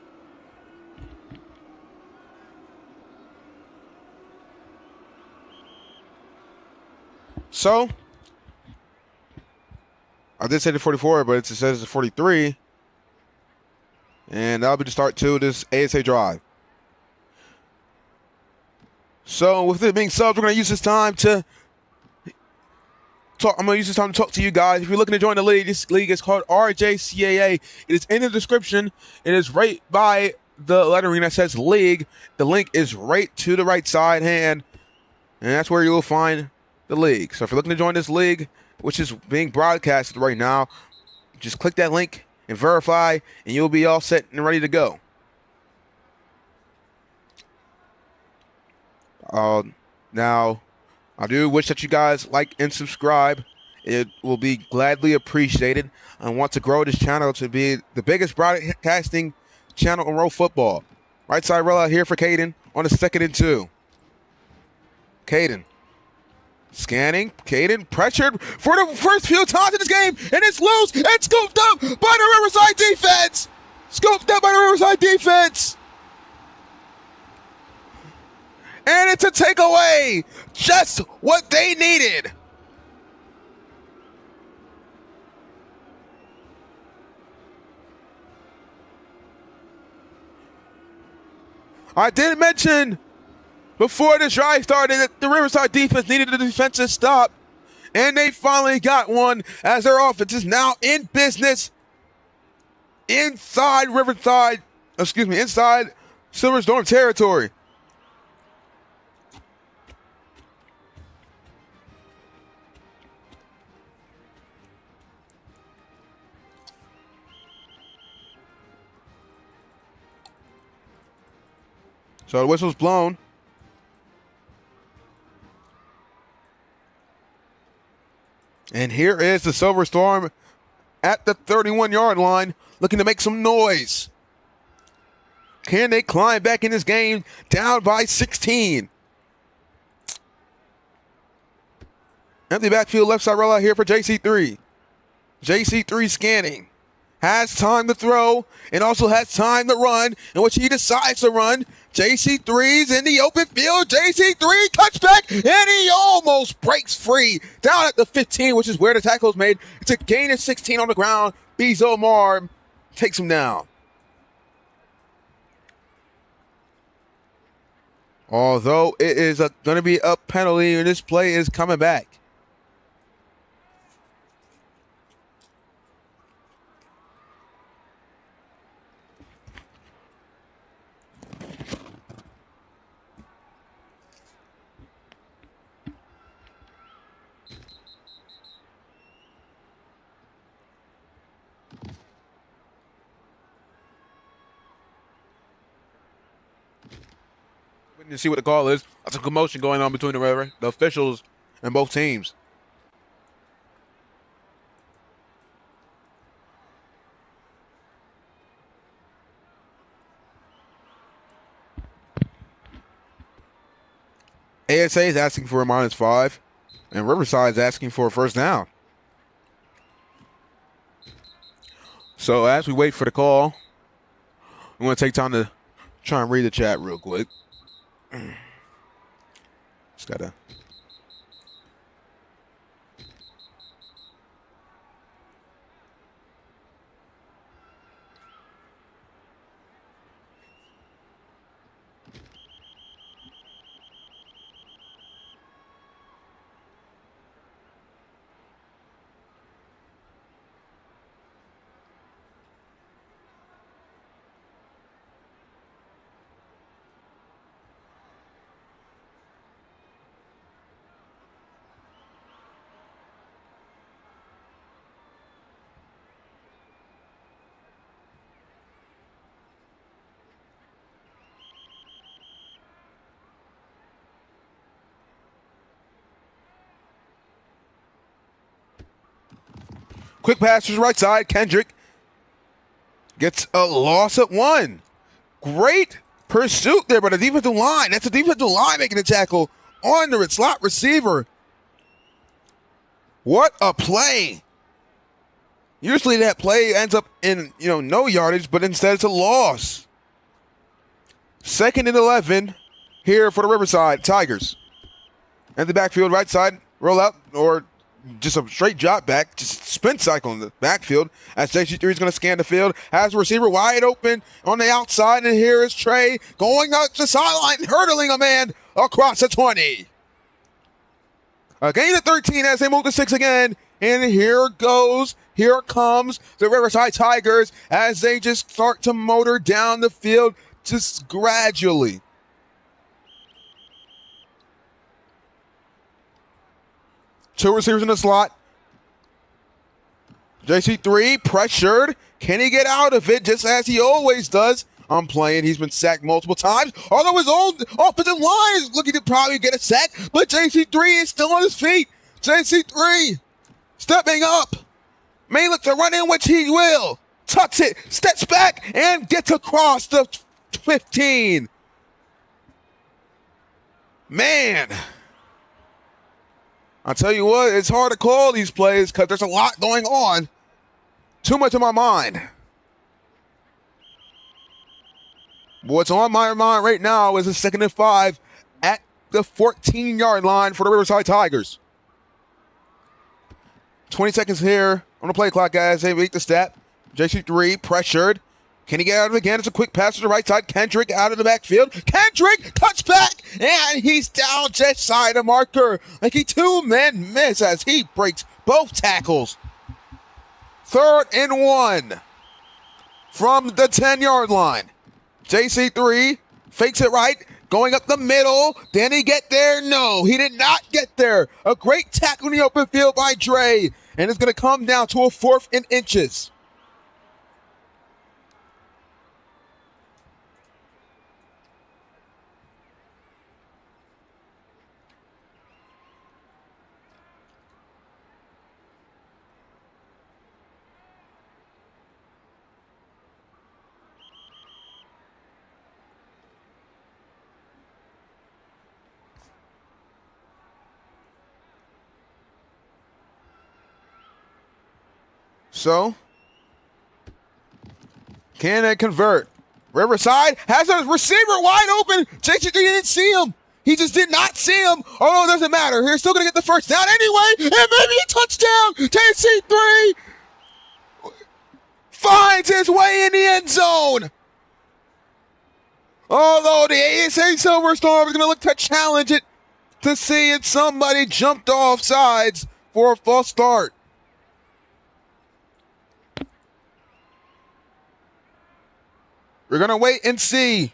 So, I did say the 44, but it says the 43. And that'll be the start to this ASA drive. So, with it being subs, we're going to use this time to talk. I'm going to use this time to talk to you guys. If you're looking to join the league, this league is called RJCAA. It is in the description. It is right by the lettering that says league. The link is right to the right side hand, and that's where you will find the league. So if you're looking to join this league, which is being broadcasted right now, just click that link and verify, and you'll be all set and ready to go. Now, I do wish that you guys like and subscribe. It will be gladly appreciated. I want to grow this channel to be the biggest broadcasting channel in road football. Right side roll out here for Caden on the 2nd and 2. Caden. Scanning, Caden pressured for the first few times in this game, and it's loose and scooped up by the Riverside defense. Scooped up by the Riverside defense. And it's a takeaway. Just what they needed. I did mention before the drive started that the Riverside defense needed a defensive stop, and they finally got one as their offense is now in business inside inside Silver Storm territory. So the whistle's blown. And here is the Silver Storm at the 31-yard line looking to make some noise. Can they climb back in this game down by 16? Empty backfield left side rollout here for JC3. JC3 scanning. Has time to throw and also has time to run, in which he decides to run. JC3's in the open field. JC3 touchback, and he almost breaks free down at the 15, which is where the tackle is made. It's a gain of 16 on the ground. Bizomar takes him down. Although it is going to be a penalty, and this play is coming back. To see what the call is. That's a commotion going on between the officials and both teams. ASA is asking for a -5, and Riverside is asking for a first down. So as we wait for the call, we want to take time to try and read the chat real quick. Just gotta. Quick pass to the right side. Kendrick gets a loss at 1. Great pursuit there by the defensive line. That's the defensive line making the tackle on the slot receiver. What a play. Usually that play ends up in, no yardage, but instead it's a loss. 2nd and 11 here for the Riverside Tigers. And the backfield right side, roll out, or just a straight drop back, just spin cycle in the backfield as JC3 is going to scan the field. Has the receiver wide open on the outside, and here is Trey going up the sideline, hurdling a man across the 20. A gain of 13 as they move to 6 again. And here comes the Riverside Tigers as they just start to motor down the field just gradually. Two receivers in the slot. JC3 pressured. Can he get out of it just as he always does? I'm playing. He's been sacked multiple times. Although his own offensive line is looking to probably get a sack, but JC3 is still on his feet. JC3 stepping up. May look to run in, which he will. Tucks it, steps back, and gets across the 15. Man. I'll tell you what, it's hard to call these plays because there's a lot going on. Too much on my mind. What's on my mind right now is a 2nd and 5 at the 14-yard line for the Riverside Tigers. 20 seconds here on the play clock, guys. They make the step. JC3 pressured. Can he get out of it again? It's a quick pass to the right side. Kendrick out of the backfield. Kendrick cuts back, and he's down just side of marker. Like he 2-man miss as he breaks both tackles. 3rd and 1 from the 10-yard line. JC3 fakes it right, going up the middle. Did he get there? No, he did not get there. A great tackle in the open field by Dre, and it's going to come down to a 4th and inches. So, can they convert? Riverside has a receiver wide open. JC3 didn't see him. He just did not see him. Oh, it doesn't matter. He's still going to get the first down anyway. And maybe a touchdown. JC3 finds his way in the end zone. Although the ASA Silver Storm is going to look to challenge it to see if somebody jumped off sides for a false start. We're going to wait and see.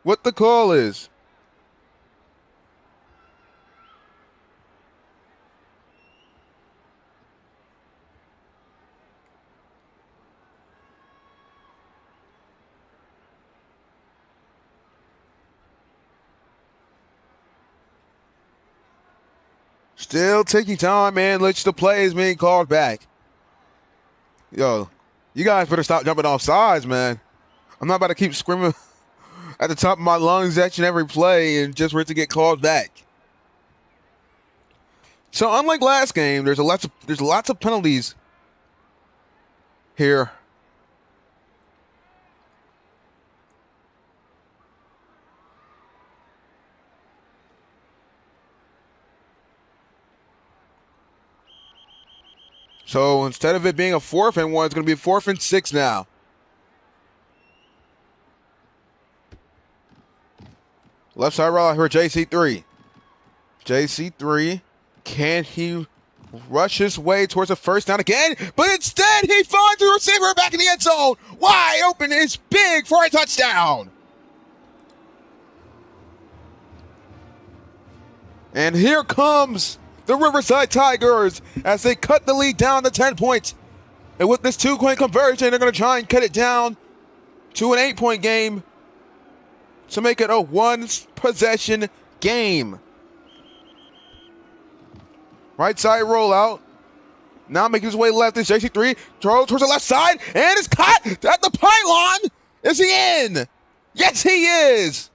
What the call is. Still taking time, man. Looks the play is being called back. Yo, you guys better stop jumping off sides, man. I'm not about to keep screaming at the top of my lungs at you in every play and just for it to get called back. So unlike last game, there's lots of penalties here. So instead of it being a 4th and 1, it's going to be a 4th and 6 now. Left side roll here, JC3. JC3, can he rush his way towards the first down again? But instead, he finds the receiver back in the end zone. Wide open is big for a touchdown. And here comes the Riverside Tigers as they cut the lead down to 10 points. And with this 2-point conversion, they're going to try and cut it down to an 8-point game to make it a 1-possession game. Right side rollout. Now making his way left is JC3. Throws towards the left side, and it's caught at the pylon. Is he in? Yes, he is.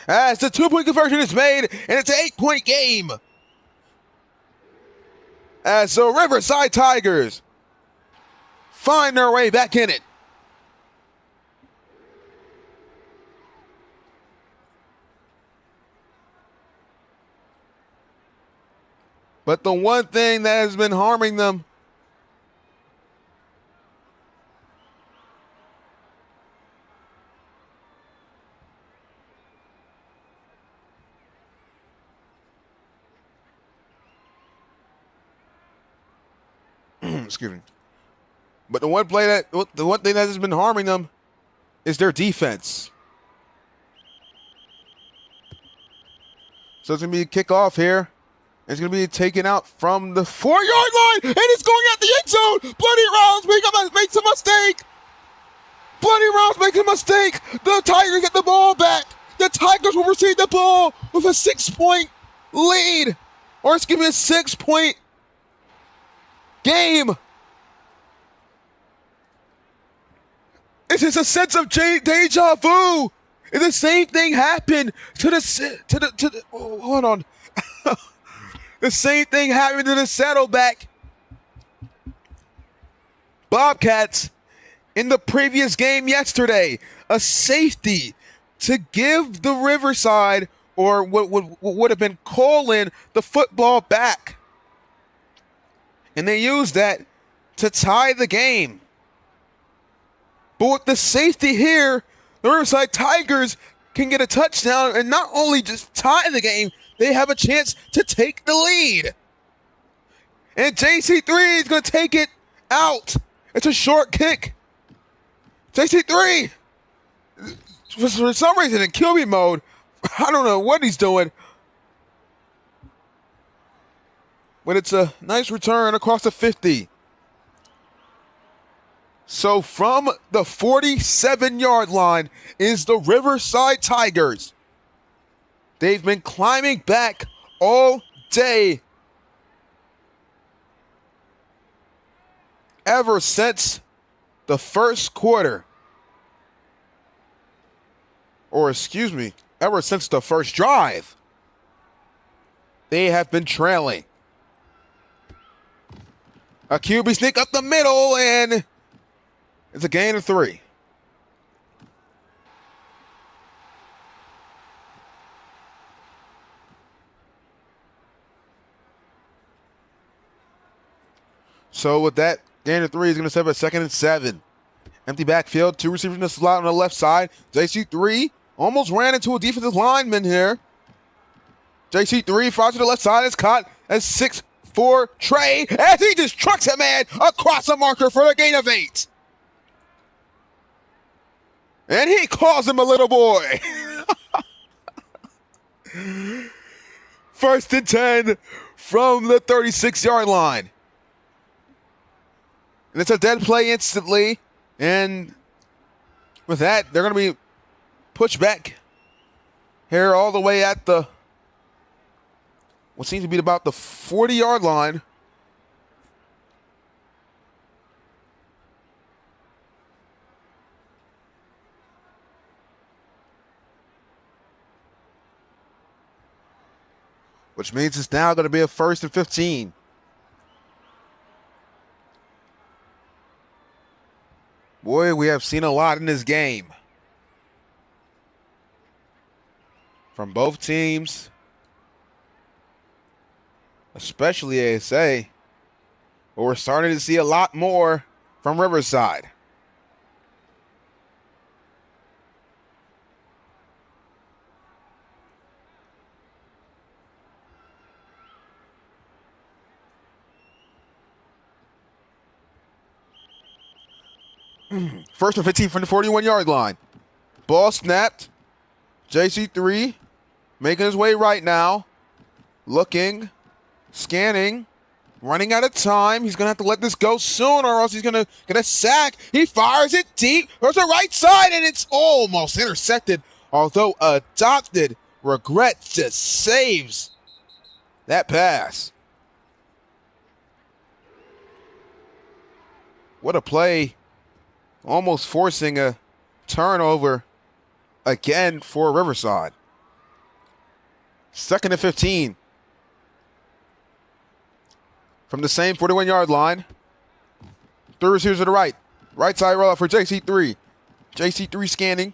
As the 2-point conversion is made, and it's an 8-point game. As the Riverside Tigers find their way back in it. But the one thing that has been harming them excuse me. But the one thing that has been harming them is their defense. So it's gonna be a kickoff here. It's going to be taken out from the 4-yard line, and it's going at the end zone. Bloody Rounds makes a mistake. Bloody Rounds makes a mistake. The Tigers get the ball back. The Tigers will receive the ball with a 6-point lead. Or it's going to be a 6-point game. It's just a sense of deja vu. And the same thing happened to the hold on. The same thing happened to the Saddleback Bobcats in the previous game yesterday. A safety to give the Riverside, or what would have been calling the football back. And they used that to tie the game. But with the safety here, the Riverside Tigers can get a touchdown and not only just tie the game, they have a chance to take the lead. And JC3 is going to take it out. It's a short kick. JC3, for some reason in QB mode, I don't know what he's doing. But it's a nice return across the 50. So from the 47-yard line is the Riverside Tigers. They've been climbing back all day, ever since the first quarter. Or excuse me, ever since the first drive. They have been trailing. A QB sneak up the middle, and it's a gain of 3. So with that, gain of 3 is going to set up a 2nd and 7. Empty backfield, 2 receivers in the slot on the left side. JC3 almost ran into a defensive lineman here. JC3 flies to the left side. It's caught as 6'4" Trey as he just trucks a man across the marker for a gain of 8. And he calls him a little boy. 1st and 10 from the 36-yard line. And it's a dead play instantly. And with that, they're going to be pushed back here all the way at the, what seems to be about the 40-yard line. Which means it's now going to be a 1st and 15. Boy, we have seen a lot in this game. From both teams. Especially ASA. But we're starting to see a lot more from Riverside. First and 15 from the 41-yard line. Ball snapped. JC3 making his way right now. Looking. Scanning. running out of time. He's going to have to let this go soon or else he's going to get a sack. He fires it deep. There's the right side, and it's almost intercepted. Although Adopted Regret just saves that pass. What a play. Almost forcing a turnover again for Riverside. 2nd and 15. From the same 41-yard line. 3 receivers to the right. Right side rollout for JC3. JC3 scanning.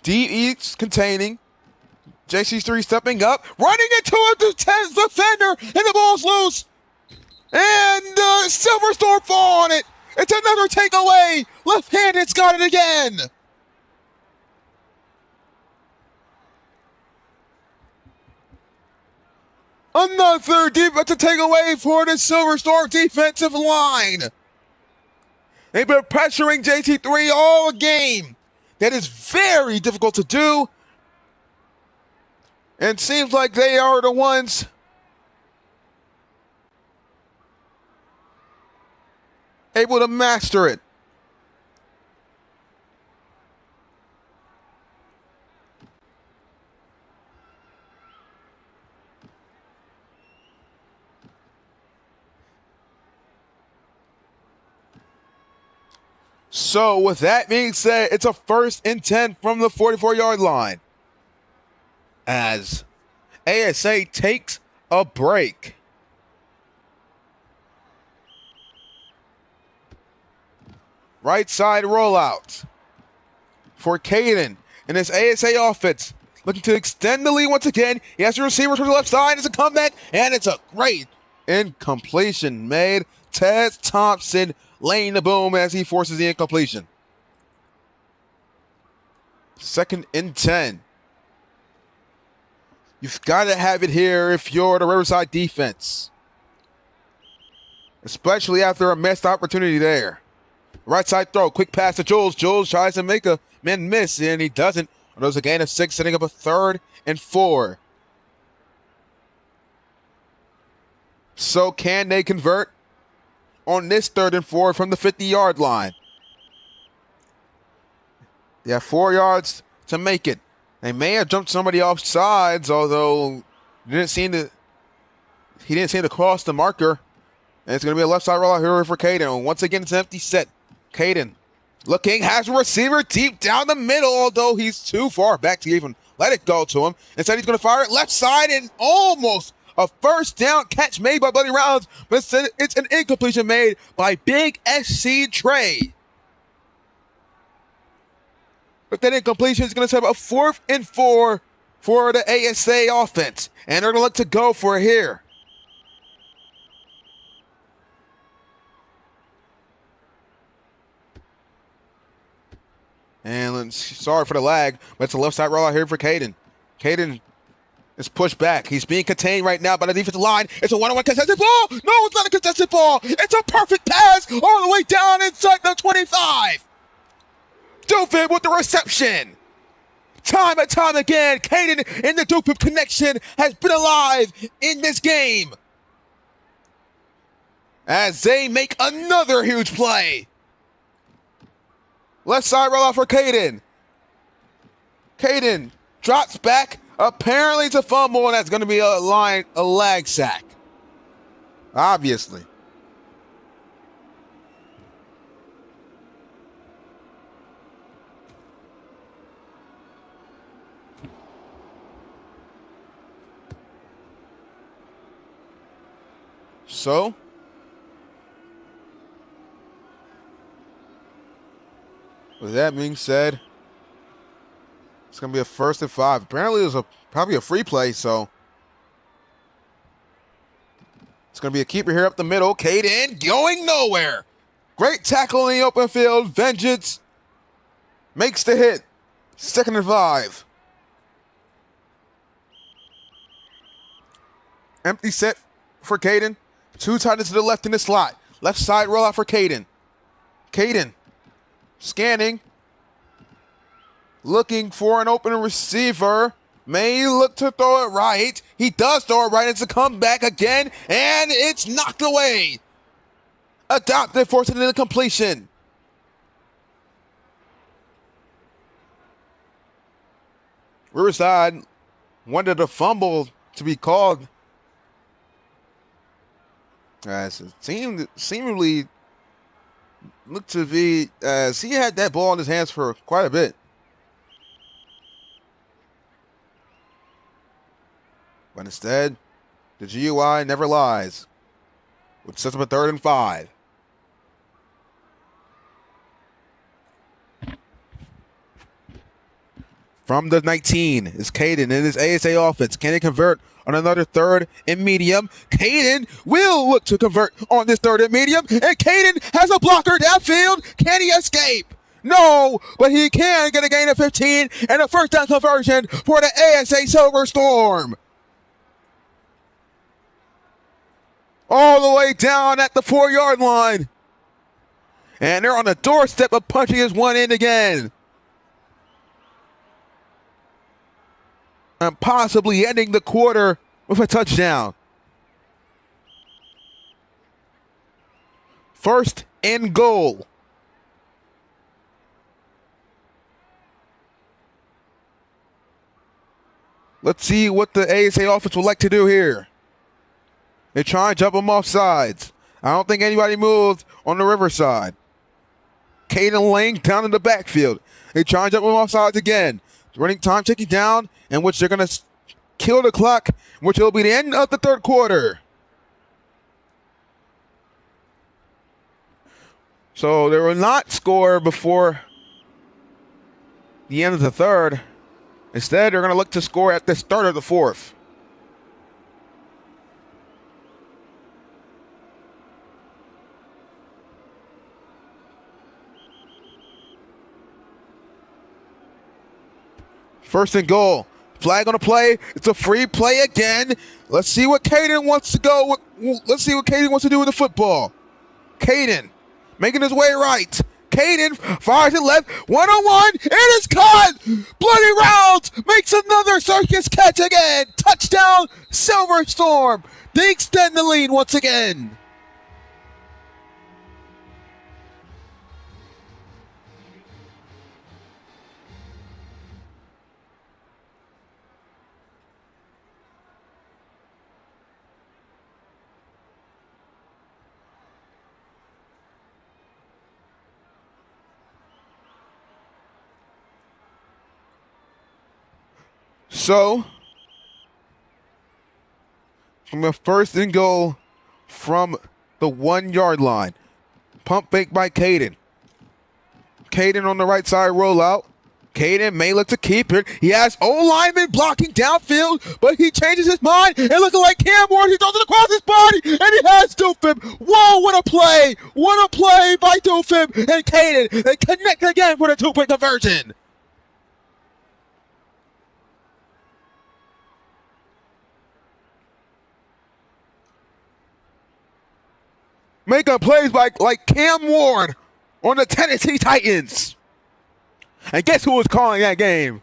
Deep Eats containing. JC3 stepping up. Running into a defender. And the ball's loose. And Silverstorm fall on it. It's another takeaway. Left-handed's got it again. Another defensive takeaway for the Silverstorm defensive line. They've been pressuring JT3 all game. That is very difficult to do. And it seems like they are the ones able to master it. So with that being said, it's a 1st and 10 from the 44-yard line as ASA takes a break. Right side rollout for Caden in his ASA offense. Looking to extend the lead once again. He has the receiver to the left side. It's a comeback, and it's a great incompletion made. Ted Thompson laying the boom as he forces the incompletion. 2nd and 10. You've got to have it here if you're the Riverside defense, especially after a missed opportunity there. Right side throw, quick pass to Jules. Jules tries to make a man miss, and he doesn't. There's a gain of 6, setting up a 3rd and 4. So can they convert on this 3rd and 4 from the 50-yard line? They have 4 yards to make it. They may have jumped somebody off sides, although he didn't seem to cross the marker. And it's going to be a left side rollout here for Caden. Once again, it's an empty set. Caden looking, has a receiver deep down the middle, although he's too far back to even let it go to him. Instead, he's going to fire it left side, and almost a 1st down catch made by Buddy Rounds, but instead it's an incompletion made by Big SC Trey. But that incompletion is going to set up a 4th and 4 for the ASA offense, and they're going to look to go for it here. And sorry for the lag, but it's a left side rollout here for Caden. Caden is pushed back. He's being contained right now by the defensive line. It's a one-on-one contested ball. No, it's not a contested ball. It's a perfect pass all the way down inside the 25. Doofin with the reception. Time and time again, Caden in the Doofin connection has been alive in this game as they make another huge play. Left side rollout for Caden. Caden drops back. Apparently it's a fumble, and that's going to be a lag sack. Obviously. So, with that being said, it's going to be a 1st and 5. Apparently, it was probably a free play, so it's going to be a keeper here up the middle. Caden going nowhere. Great tackle in the open field. Vengeance makes the hit. 2nd and 5. Empty set for Caden. 2 tight ends to the left in the slot. Left side rollout for Caden. Caden scanning. Looking for an open receiver. May look to throw it right. He does throw it right. It's a comeback again, and it's knocked away. Adopted, forcing it into completion. Riverside wanted a fumble to be called. As it seemingly looked to be, as he had that ball in his hands for quite a bit. But instead, the GUI never lies, which sets up a 3rd and 5. From the 19 is Caden in his ASA offense. Can he convert on another 3rd and medium? Caden will look to convert on this 3rd and medium. And Caden has a blocker downfield. Can he escape? No, but he can get a gain of 15 and a first down conversion for the ASA Silver Storm. All the way down at the 4-yard line. And they're on the doorstep of punching his one in again. And possibly ending the quarter with a touchdown. 1st and goal. Let's see what the ASA offense would like to do here. They try and jump them off sides. I don't think anybody moved on the Riverside. Caden laying down in the backfield. They try and jump them off sides again. Running time ticking down, in which they're going to kill the clock, which will be the end of the 3rd quarter. So they will not score before the end of the 3rd. Instead, they're going to look to score at the start of the 4th. First and goal. Flag on the play. It's a free play again. Let's see what Caden wants to go with. Let's see what Caden wants to do with the football. Caden making his way right. Caden fires it left. 1-on-1. It is caught. Bloody Rounds makes another circus catch again. Touchdown, Silver Storm. They extend the lead once again. So, from the 1st and goal from the 1-yard line. Pump fake by Caden. Caden on the right side rollout. Caden may look to keep it. He has O-lineman blocking downfield, but he changes his mind and looking like Cam Ward. He throws it across his body, and he has Doofib. Whoa, what a play. What a play by Doofib and Caden. They connect again for the 2-point conversion. Making plays like Cam Ward on the Tennessee Titans. And guess who was calling that game?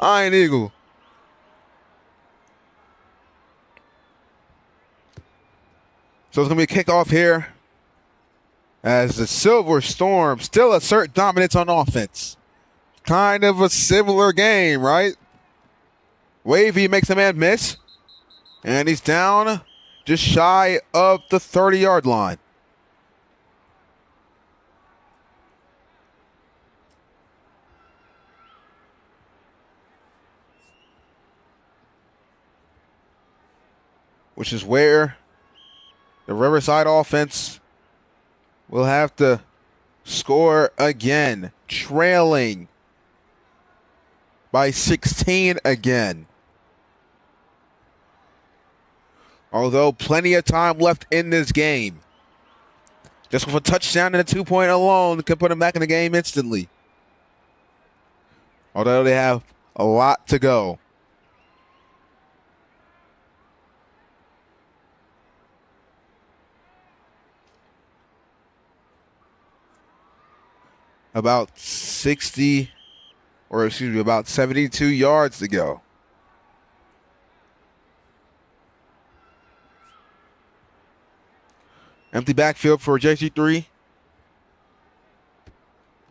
Iron Eagle. So it's going to be a kickoff here as the Silver Storm still assert dominance on offense. Kind of a similar game, right? Wavy makes a man miss. And he's down just shy of the 30-yard line. Which is where the Riverside offense will have to score again, trailing by 16 again. Although plenty of time left in this game. Just with a touchdown and a 2-point alone can put them back in the game instantly. Although they have a lot to go. About 60 or excuse me, about 72 yards to go. Empty backfield for JC3.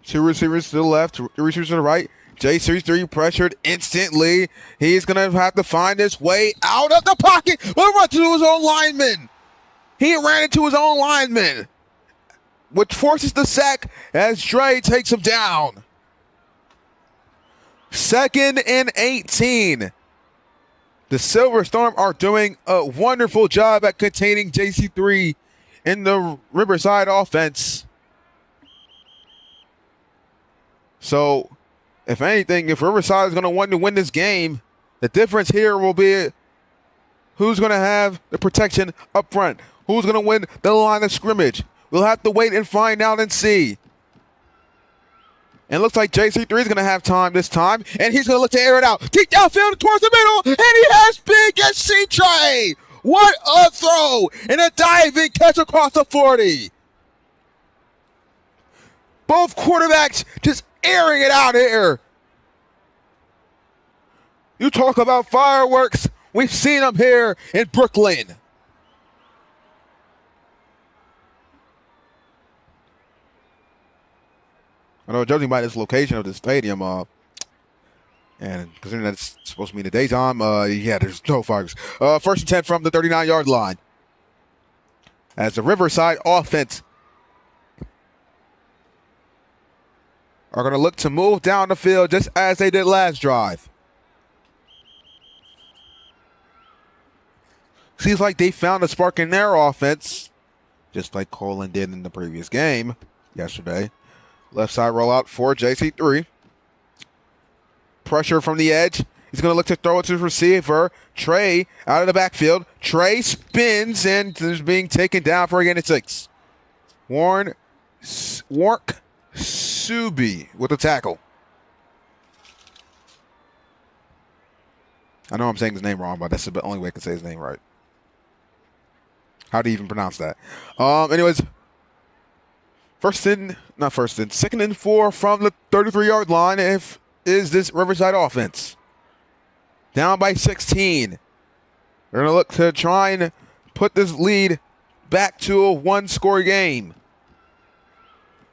Two receivers to the left, two receivers to the right. JC3 pressured instantly. He's going to have to find his way out of the pocket. But run to his own lineman. He ran into his own lineman, which forces the sack as Dre takes him down. 2nd and 18. The Silver Storm are doing a wonderful job at containing JC3 in the Riverside offense. So, if anything, if Riverside is going to want to win this game, the difference here will be who's going to have the protection up front. Who's going to win the line of scrimmage? We'll have to wait and find out and see. And it looks like JC3 is going to have time this time, and he's going to look to air it out. Deep downfield towards the middle, and he has big SC Trey. What a throw and a diving catch across the 40. Both quarterbacks just airing it out here. You talk about fireworks. We've seen them here in Brooklyn. I know, judging by this location of the stadium, and considering that it's supposed to be in the daytime, yeah, there's no fireworks. 1st and 10 from the 39-yard line. As the Riverside offense are going to look to move down the field just as they did last drive. Seems like they found a spark in their offense, just like Colin did in the previous game yesterday. Left side rollout for JC3. Pressure from the edge. He's going to look to throw it to the receiver. Trey out of the backfield. Trey spins and is being taken down for a gain of 6. Warren Subi with the tackle. I know I'm saying his name wrong, but that's the only way I can say his name right. How do you even pronounce that? Anyways, 2nd and 4 from the 33-yard line is this Riverside offense. Down by 16. They're going to look to try and put this lead back to a one-score game.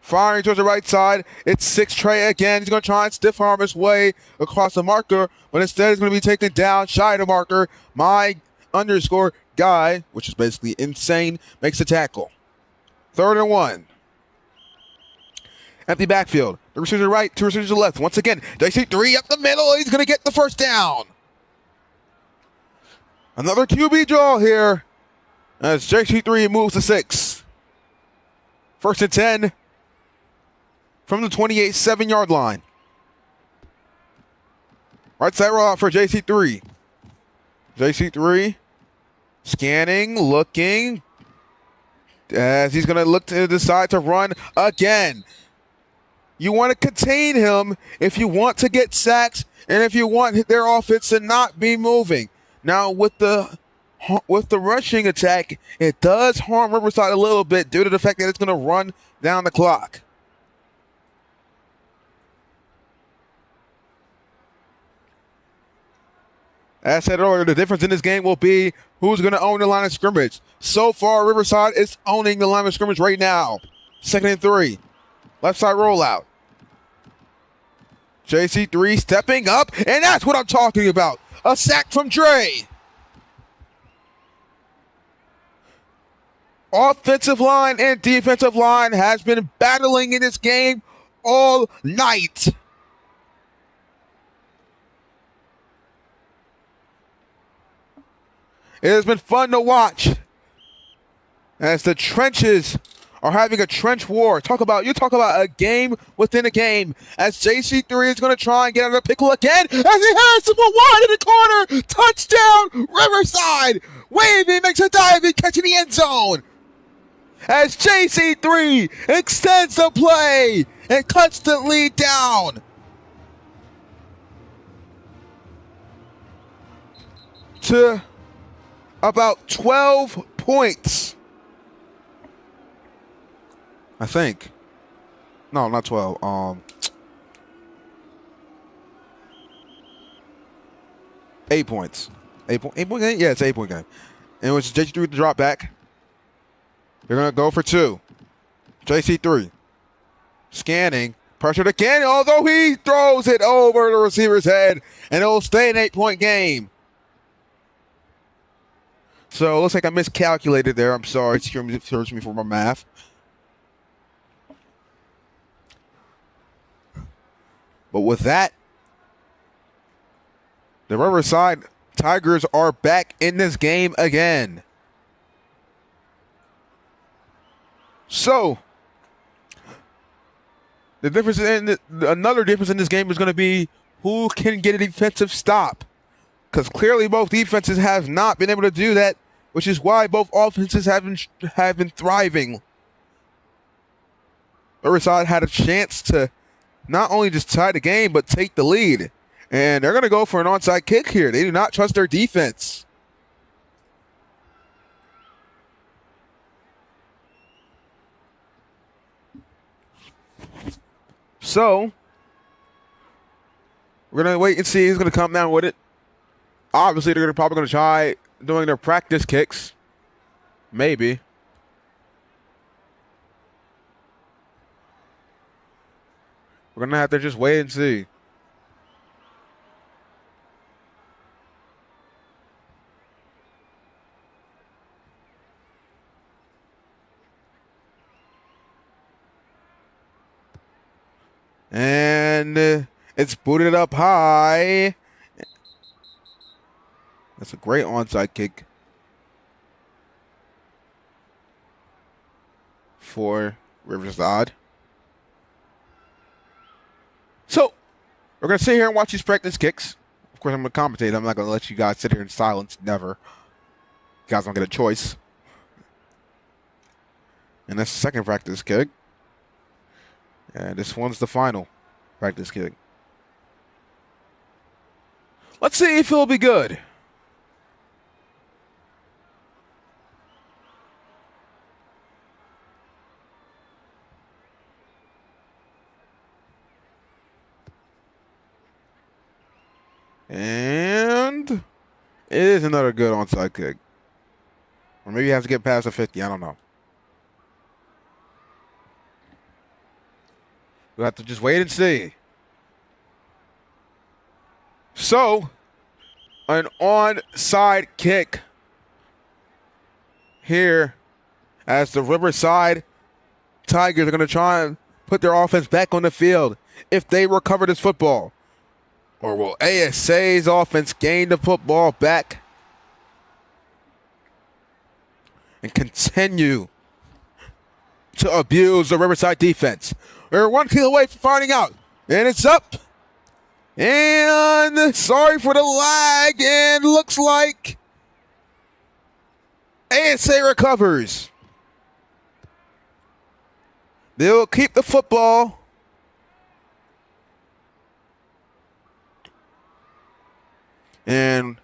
Firing towards the right side. It's 6 Trey again. He's going to try and stiff arm his way across the marker, but instead he's going to be taken down shy of the marker. My underscore guy, which is basically insane, makes a tackle. 3rd and 1. Empty backfield. The receiver to the right, 2 receivers to the left. Once again, JC3 up the middle. He's going to get the first down. Another QB draw here as JC3 moves to 6. 1st and 10 from the 28 7-yard line. Right side rollout for JC3. JC3 scanning, looking, as he's going to look to decide to run again. You want to contain him if you want to get sacks and if you want their offense to not be moving. Now, with the rushing attack, it does harm Riverside a little bit due to the fact that it's going to run down the clock. As I said earlier, the difference in this game will be who's going to own the line of scrimmage. So far, Riverside is owning the line of scrimmage right now. 2nd and 3. Left side rollout. JC3 stepping up, and that's what I'm talking about. A sack from Dre. Offensive line and defensive line has been battling in this game all night. It has been fun to watch as the trenches are having a trench war. You talk about a game within a game as JC3 is going to try and get out of the pickle again as he has someone wide in the corner. Touchdown, Riverside. Wavy makes a diving catch in the end zone as JC3 extends the play and cuts the lead down to about 12 points. I think. No, not 12. 8 points. 8-point game? Yeah, it's an 8-point game. And it was JC3 with the drop back. They're going to go for 2. JC3. Scanning. Pressure to Cannon, although he throws it over the receiver's head. And it will stay an 8-point game. So it looks like I miscalculated there. I'm sorry. Excuse me for my math. But with that, the Riverside Tigers are back in this game again. So, another difference in this game is going to be who can get a defensive stop. Because clearly both defenses have not been able to do that, which is why both offenses have been thriving. Riverside had a chance to not only just tie the game, but take the lead. And they're going to go for an onside kick here. They do not trust their defense. So, we're going to wait and see who's going to come down with it. Obviously, they're probably going to try doing their practice kicks. Maybe. We're going to have to just wait and see. And it's booted up high. That's a great onside kick for Riverside. So, we're going to sit here and watch these practice kicks. Of course, I'm going to commentate. I'm not going to let you guys sit here in silence. Never. You guys don't get a choice. And that's the second practice kick. And this one's the final practice kick. Let's see if it'll be good. And it is another good onside kick. Or maybe he has to get past the 50. I don't know. We'll have to just wait and see. So, an onside kick here as the Riverside Tigers are going to try and put their offense back on the field if they recover this football. Or will ASA's offense gain the football back and continue to abuse the Riverside defense? We're 1 kill away from finding out. And it's up. And sorry for the lag. And looks like ASA recovers. They'll keep the football. And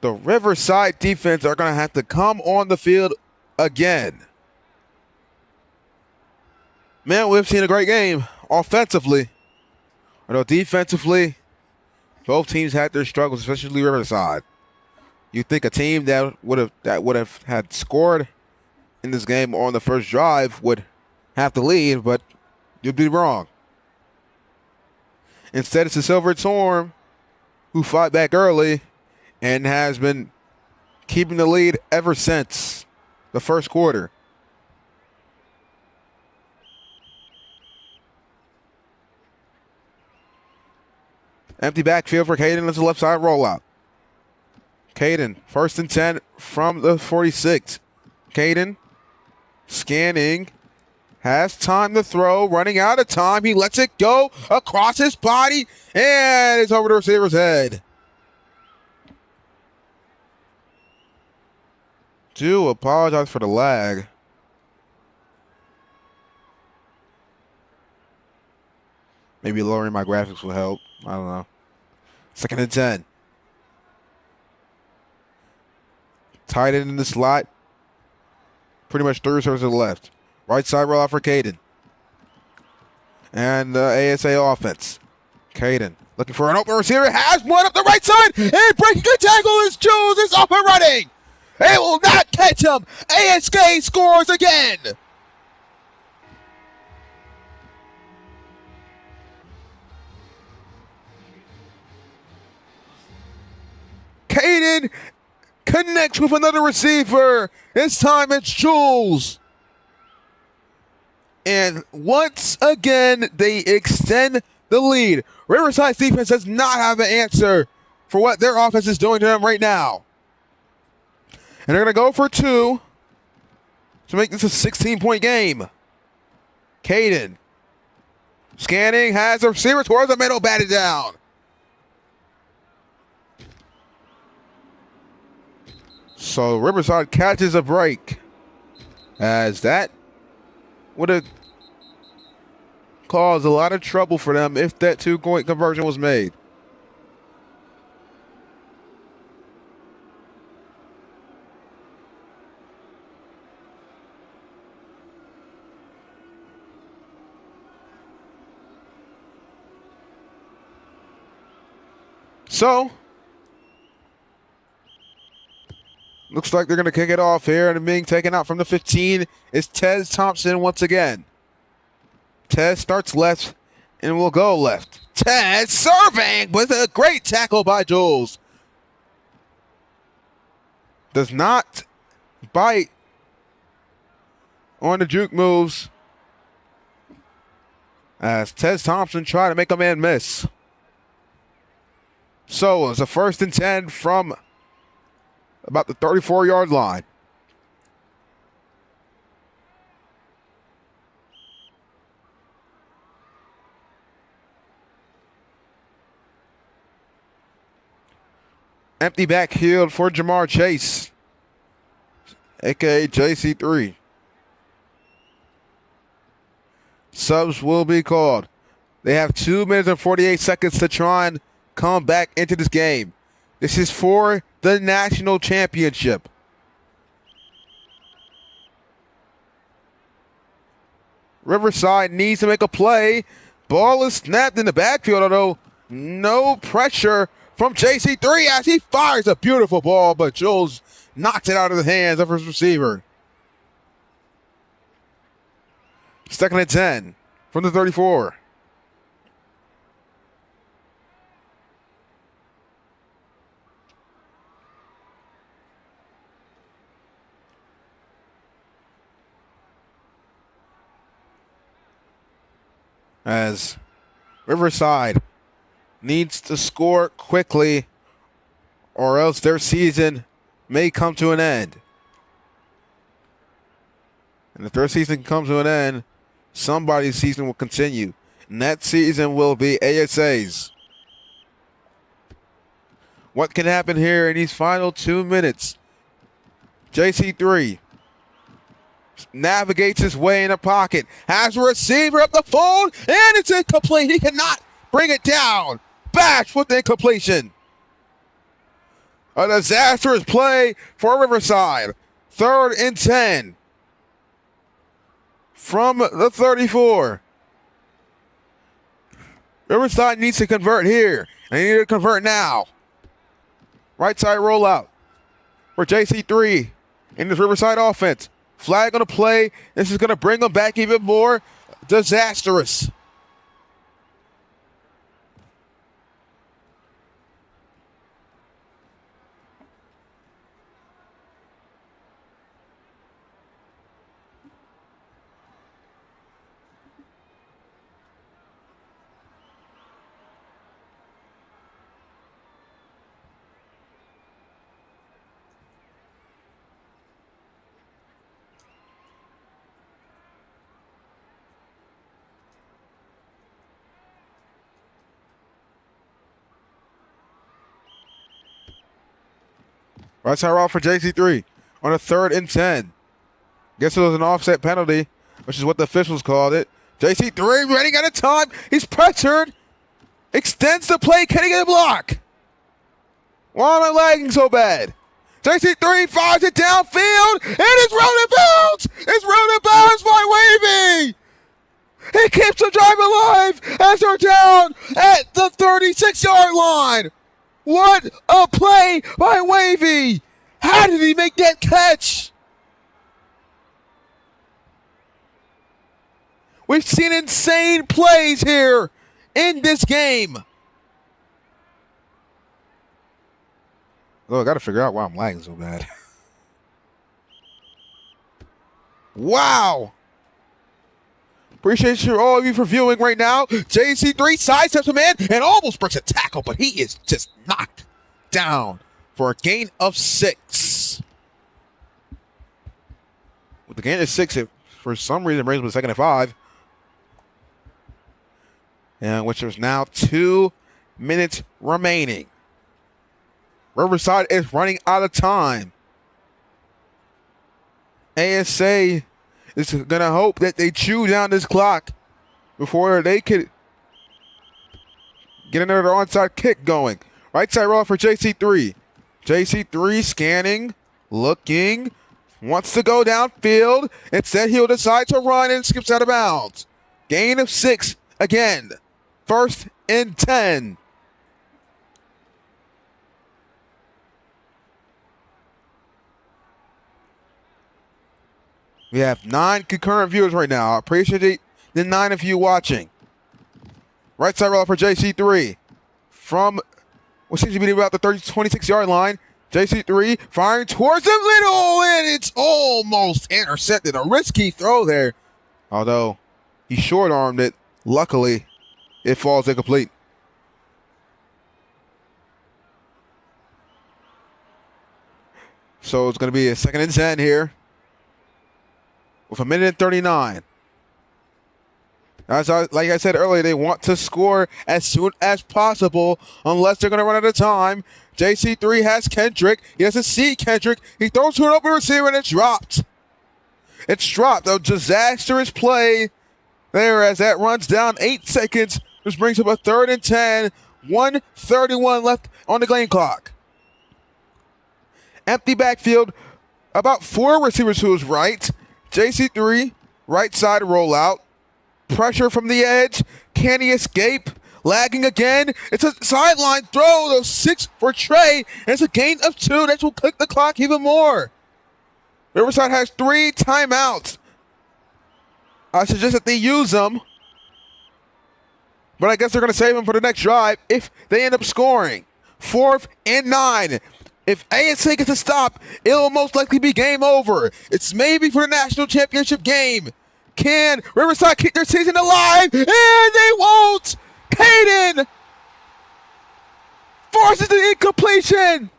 the Riverside defense are going to have to come on the field again. Man, we've seen a great game offensively. Although defensively, both teams had their struggles, especially Riverside. You'd think a team that would have had scored in this game on the first drive would have to lead, but you'd be wrong. Instead, it's the Silver Storm who fought back early and has been keeping the lead ever since the first quarter. Empty backfield for Caden. That's a left side rollout. Caden, 1st and 10 from the 46. Caden scanning. Has time to throw. Running out of time. He lets it go across his body. And it's over the receiver's head. Do apologize for the lag. Maybe lowering my graphics will help. I don't know. 2nd and 10. Tight end in the slot. Pretty much 3 receivers to the left. Right side rollout for Caden. And ASA offense. Caden Looking for an open receiver. Has one up the right side. And breaking a tackle is Jules is up and running. They will not catch him. ASA scores again. Caden connects with another receiver. This time it's Jules. And once again, they extend the lead. Riverside's defense does not have an answer for what their offense is doing to them right now. And they're going to go for 2 to make this a 16-point game. Caden scanning, has a receiver towards the middle, batted down. So Riverside catches a break, as that would have caused a lot of trouble for them if that 2-point conversion was made. So, looks like they're going to kick it off here, and being taken out from the 15 is Tez Thompson once again. Tez starts left and will go left. Tez serving with a great tackle by Jules. Does not bite on the juke moves as Tez Thompson tried to make a man miss. So it's a 1st and 10 from about the 34-yard line. Empty backfield for Jamar Chase, a.k.a. JC3. Subs will be called. They have 2 minutes and 48 seconds to try and come back into this game. This is for the national championship. Riverside needs to make a play. Ball is snapped in the backfield, although no pressure from JC3 as he fires a beautiful ball, but Jules knocks it out of the hands of his receiver. 2nd and 10 from the 34. As Riverside needs to score quickly or else their season may come to an end. And if their season comes to an end, somebody's season will continue. And that season will be ASA's. What can happen here in these final 2 minutes? JC3 navigates his way in the pocket, has a receiver up the phone, and it's incomplete. He cannot bring it down. Bash with the incompletion. A disastrous play for Riverside. 3rd and 10 from the 34. Riverside needs to convert here, and they need to convert now. Right side rollout for JC3 in this Riverside offense. Flag on the play. This is going to bring them back even more disastrous. Right side route for JC3 on a 3rd and 10. Guess it was an offset penalty, which is what the officials called it. JC3 running out of time. He's pressured. Extends the play. Can he get a block? Why am I lagging so bad? JC3 fires it downfield, and it's run in bounds. It's run in bounds by Wavy. He keeps the drive alive as they're down at the 36-yard line. What a play by Wavy. How did he make that catch? We've seen insane plays here in this game. Oh, I got to figure out why I'm lagging so bad. Wow. Appreciate you all of you for viewing right now. JC3 sidesteps him in and almost breaks a tackle, but he is just knocked down for a gain of 6. With the gain of 6, it for some reason brings him to second and 5. And which there's now 2 minutes remaining. Riverside is running out of time. ASA is going to hope that they chew down this clock before they could get another onside kick going. Right side roll for JC3. JC3 scanning, looking, wants to go downfield. Instead, he'll decide to run and skips out of bounds. Gain of 6 again. 1st and 10. We have 9 concurrent viewers right now. I appreciate the 9 of you watching. Right side roll for JC3. From what seems to be about the 26-yard line. JC3 firing towards the middle, and it's almost intercepted. A risky throw there. Although he short-armed it. Luckily, it falls incomplete. So it's going to be a 2nd and 10 here. With 1 minute and 39. Like I said earlier, they want to score as soon as possible unless they're going to run out of time. JC3 has Kendrick. He doesn't see Kendrick. He throws to an open receiver and it's dropped. It's dropped. A disastrous play there as that runs down 8 seconds. This brings up a 3rd and 10. 1:31 left on the game clock. Empty backfield. About 4 receivers to his right. JC3, right side rollout. Pressure from the edge. Can he escape? Lagging again. It's a sideline throw. 6 for Trey. And it's a gain of 2. That will click the clock even more. Riverside has 3 timeouts. I suggest that they use them. But I guess they're going to save them for the next drive if they end up scoring. 4th and 9. If ASA gets a stop, it'll most likely be game over. It's maybe for the national championship game. Can Riverside keep their season alive? And they won't! Caden forces the incompletion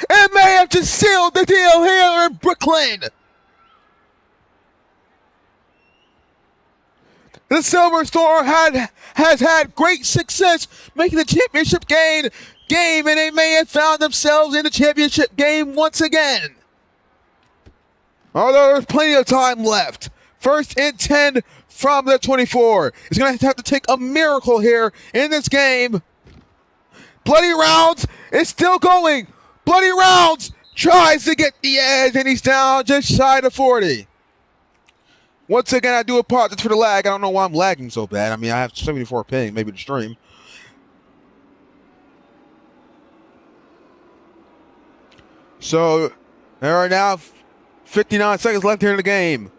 and may have just sealed the deal here in Brooklyn. The Silver Storm has had great success making the championship game, and they may have found themselves in the championship game once again. Although there's plenty of time left. 1st and 10 from the 24. He's going to have to take a miracle here in this game. Bloody Rounds is still going. Bloody Rounds tries to get the edge, and he's down just shy of 40. Once again, I do apologize for the lag. I don't know why I'm lagging so bad. I mean, I have 74 ping, maybe the stream. So, there are now 59 seconds left here in the game.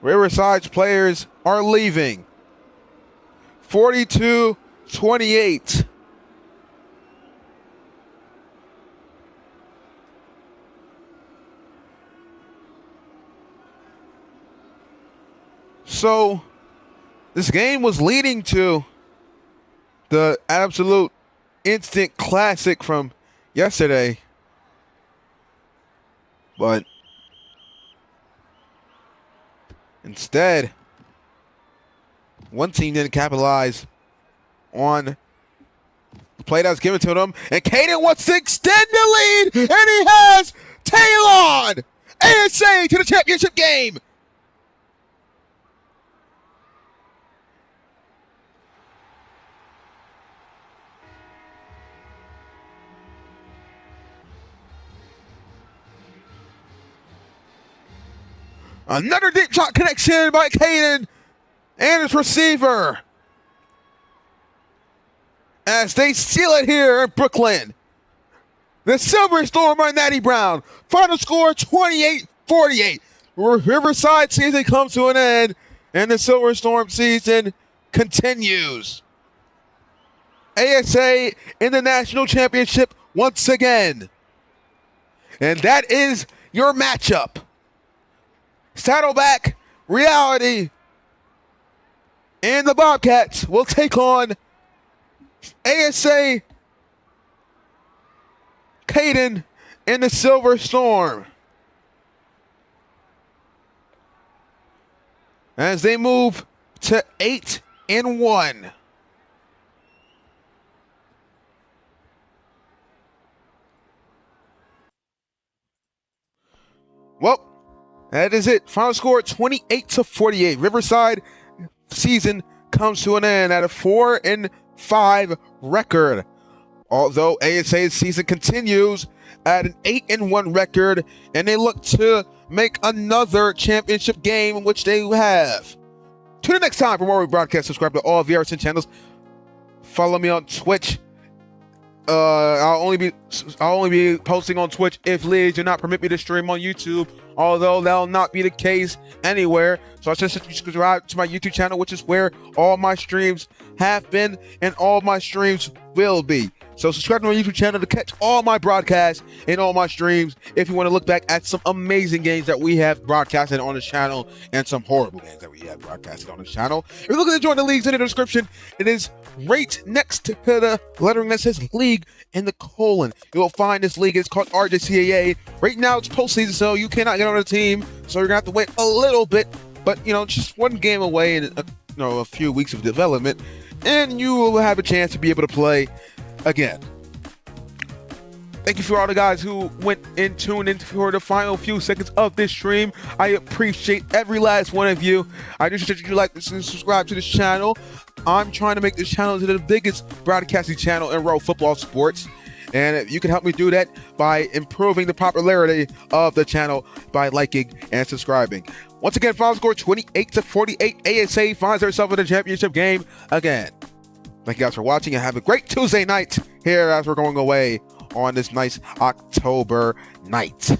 Riverside's players are leaving. 42-28. So, this game was leading to the absolute instant classic from yesterday. But instead, one team didn't capitalize on the play that was given to them. And Caden wants to extend the lead, and he has Talon ASA to the championship game. Another deep shot connection by Caden. and its receiver. As they seal it here in Brooklyn. The Silver Storm by Natty Brown. Final score 28-48. Riverside season comes to an end, and the Silver Storm season continues. ASA in the national championship once again. And that is your matchup. Saddleback Reality and the Bobcats will take on ASA Caden and the Silver Storm as they move to 8-1. Well, that is it. Final score 28-48. Riverside season comes to an end at a 4-5 record. Although ASA's season continues at an 8-1 record, and they look to make another championship game, which they have. Tune in next time for more rebroadcasts. Subscribe to all VRSN channels. Follow me on Twitch. I'll only be posting on Twitch if leagues do not permit me to stream on YouTube, although that'll not be the case anywhere. So I suggest you subscribe to my YouTube channel, which is where all my streams have been and all my streams will be. So subscribe to my YouTube channel to catch all my broadcasts and all my streams if you want to look back at some amazing games that we have broadcasted on the channel and some horrible games that we have broadcasted on the channel. If you're looking to join the leagues, in the description, it is right next to the lettering that says league and the colon. You will find this league. It's called RJCAA. Right now it's postseason, so you cannot get on the team. So you're going to have to wait a little bit, but just one game away and a few weeks of development, and you will have a chance to be able to play again. Thank you for all the guys who went and tuned in for the final few seconds of this stream. I appreciate every last one of you. I just suggest you like and subscribe to this channel. I'm trying to make this channel into the biggest broadcasting channel in world football sports. And you can help me do that by improving the popularity of the channel by liking and subscribing. Once again, final score 28-48. ASA finds herself in the championship game again. Thank you guys for watching, and have a great Tuesday night here as we're going away on this nice October night.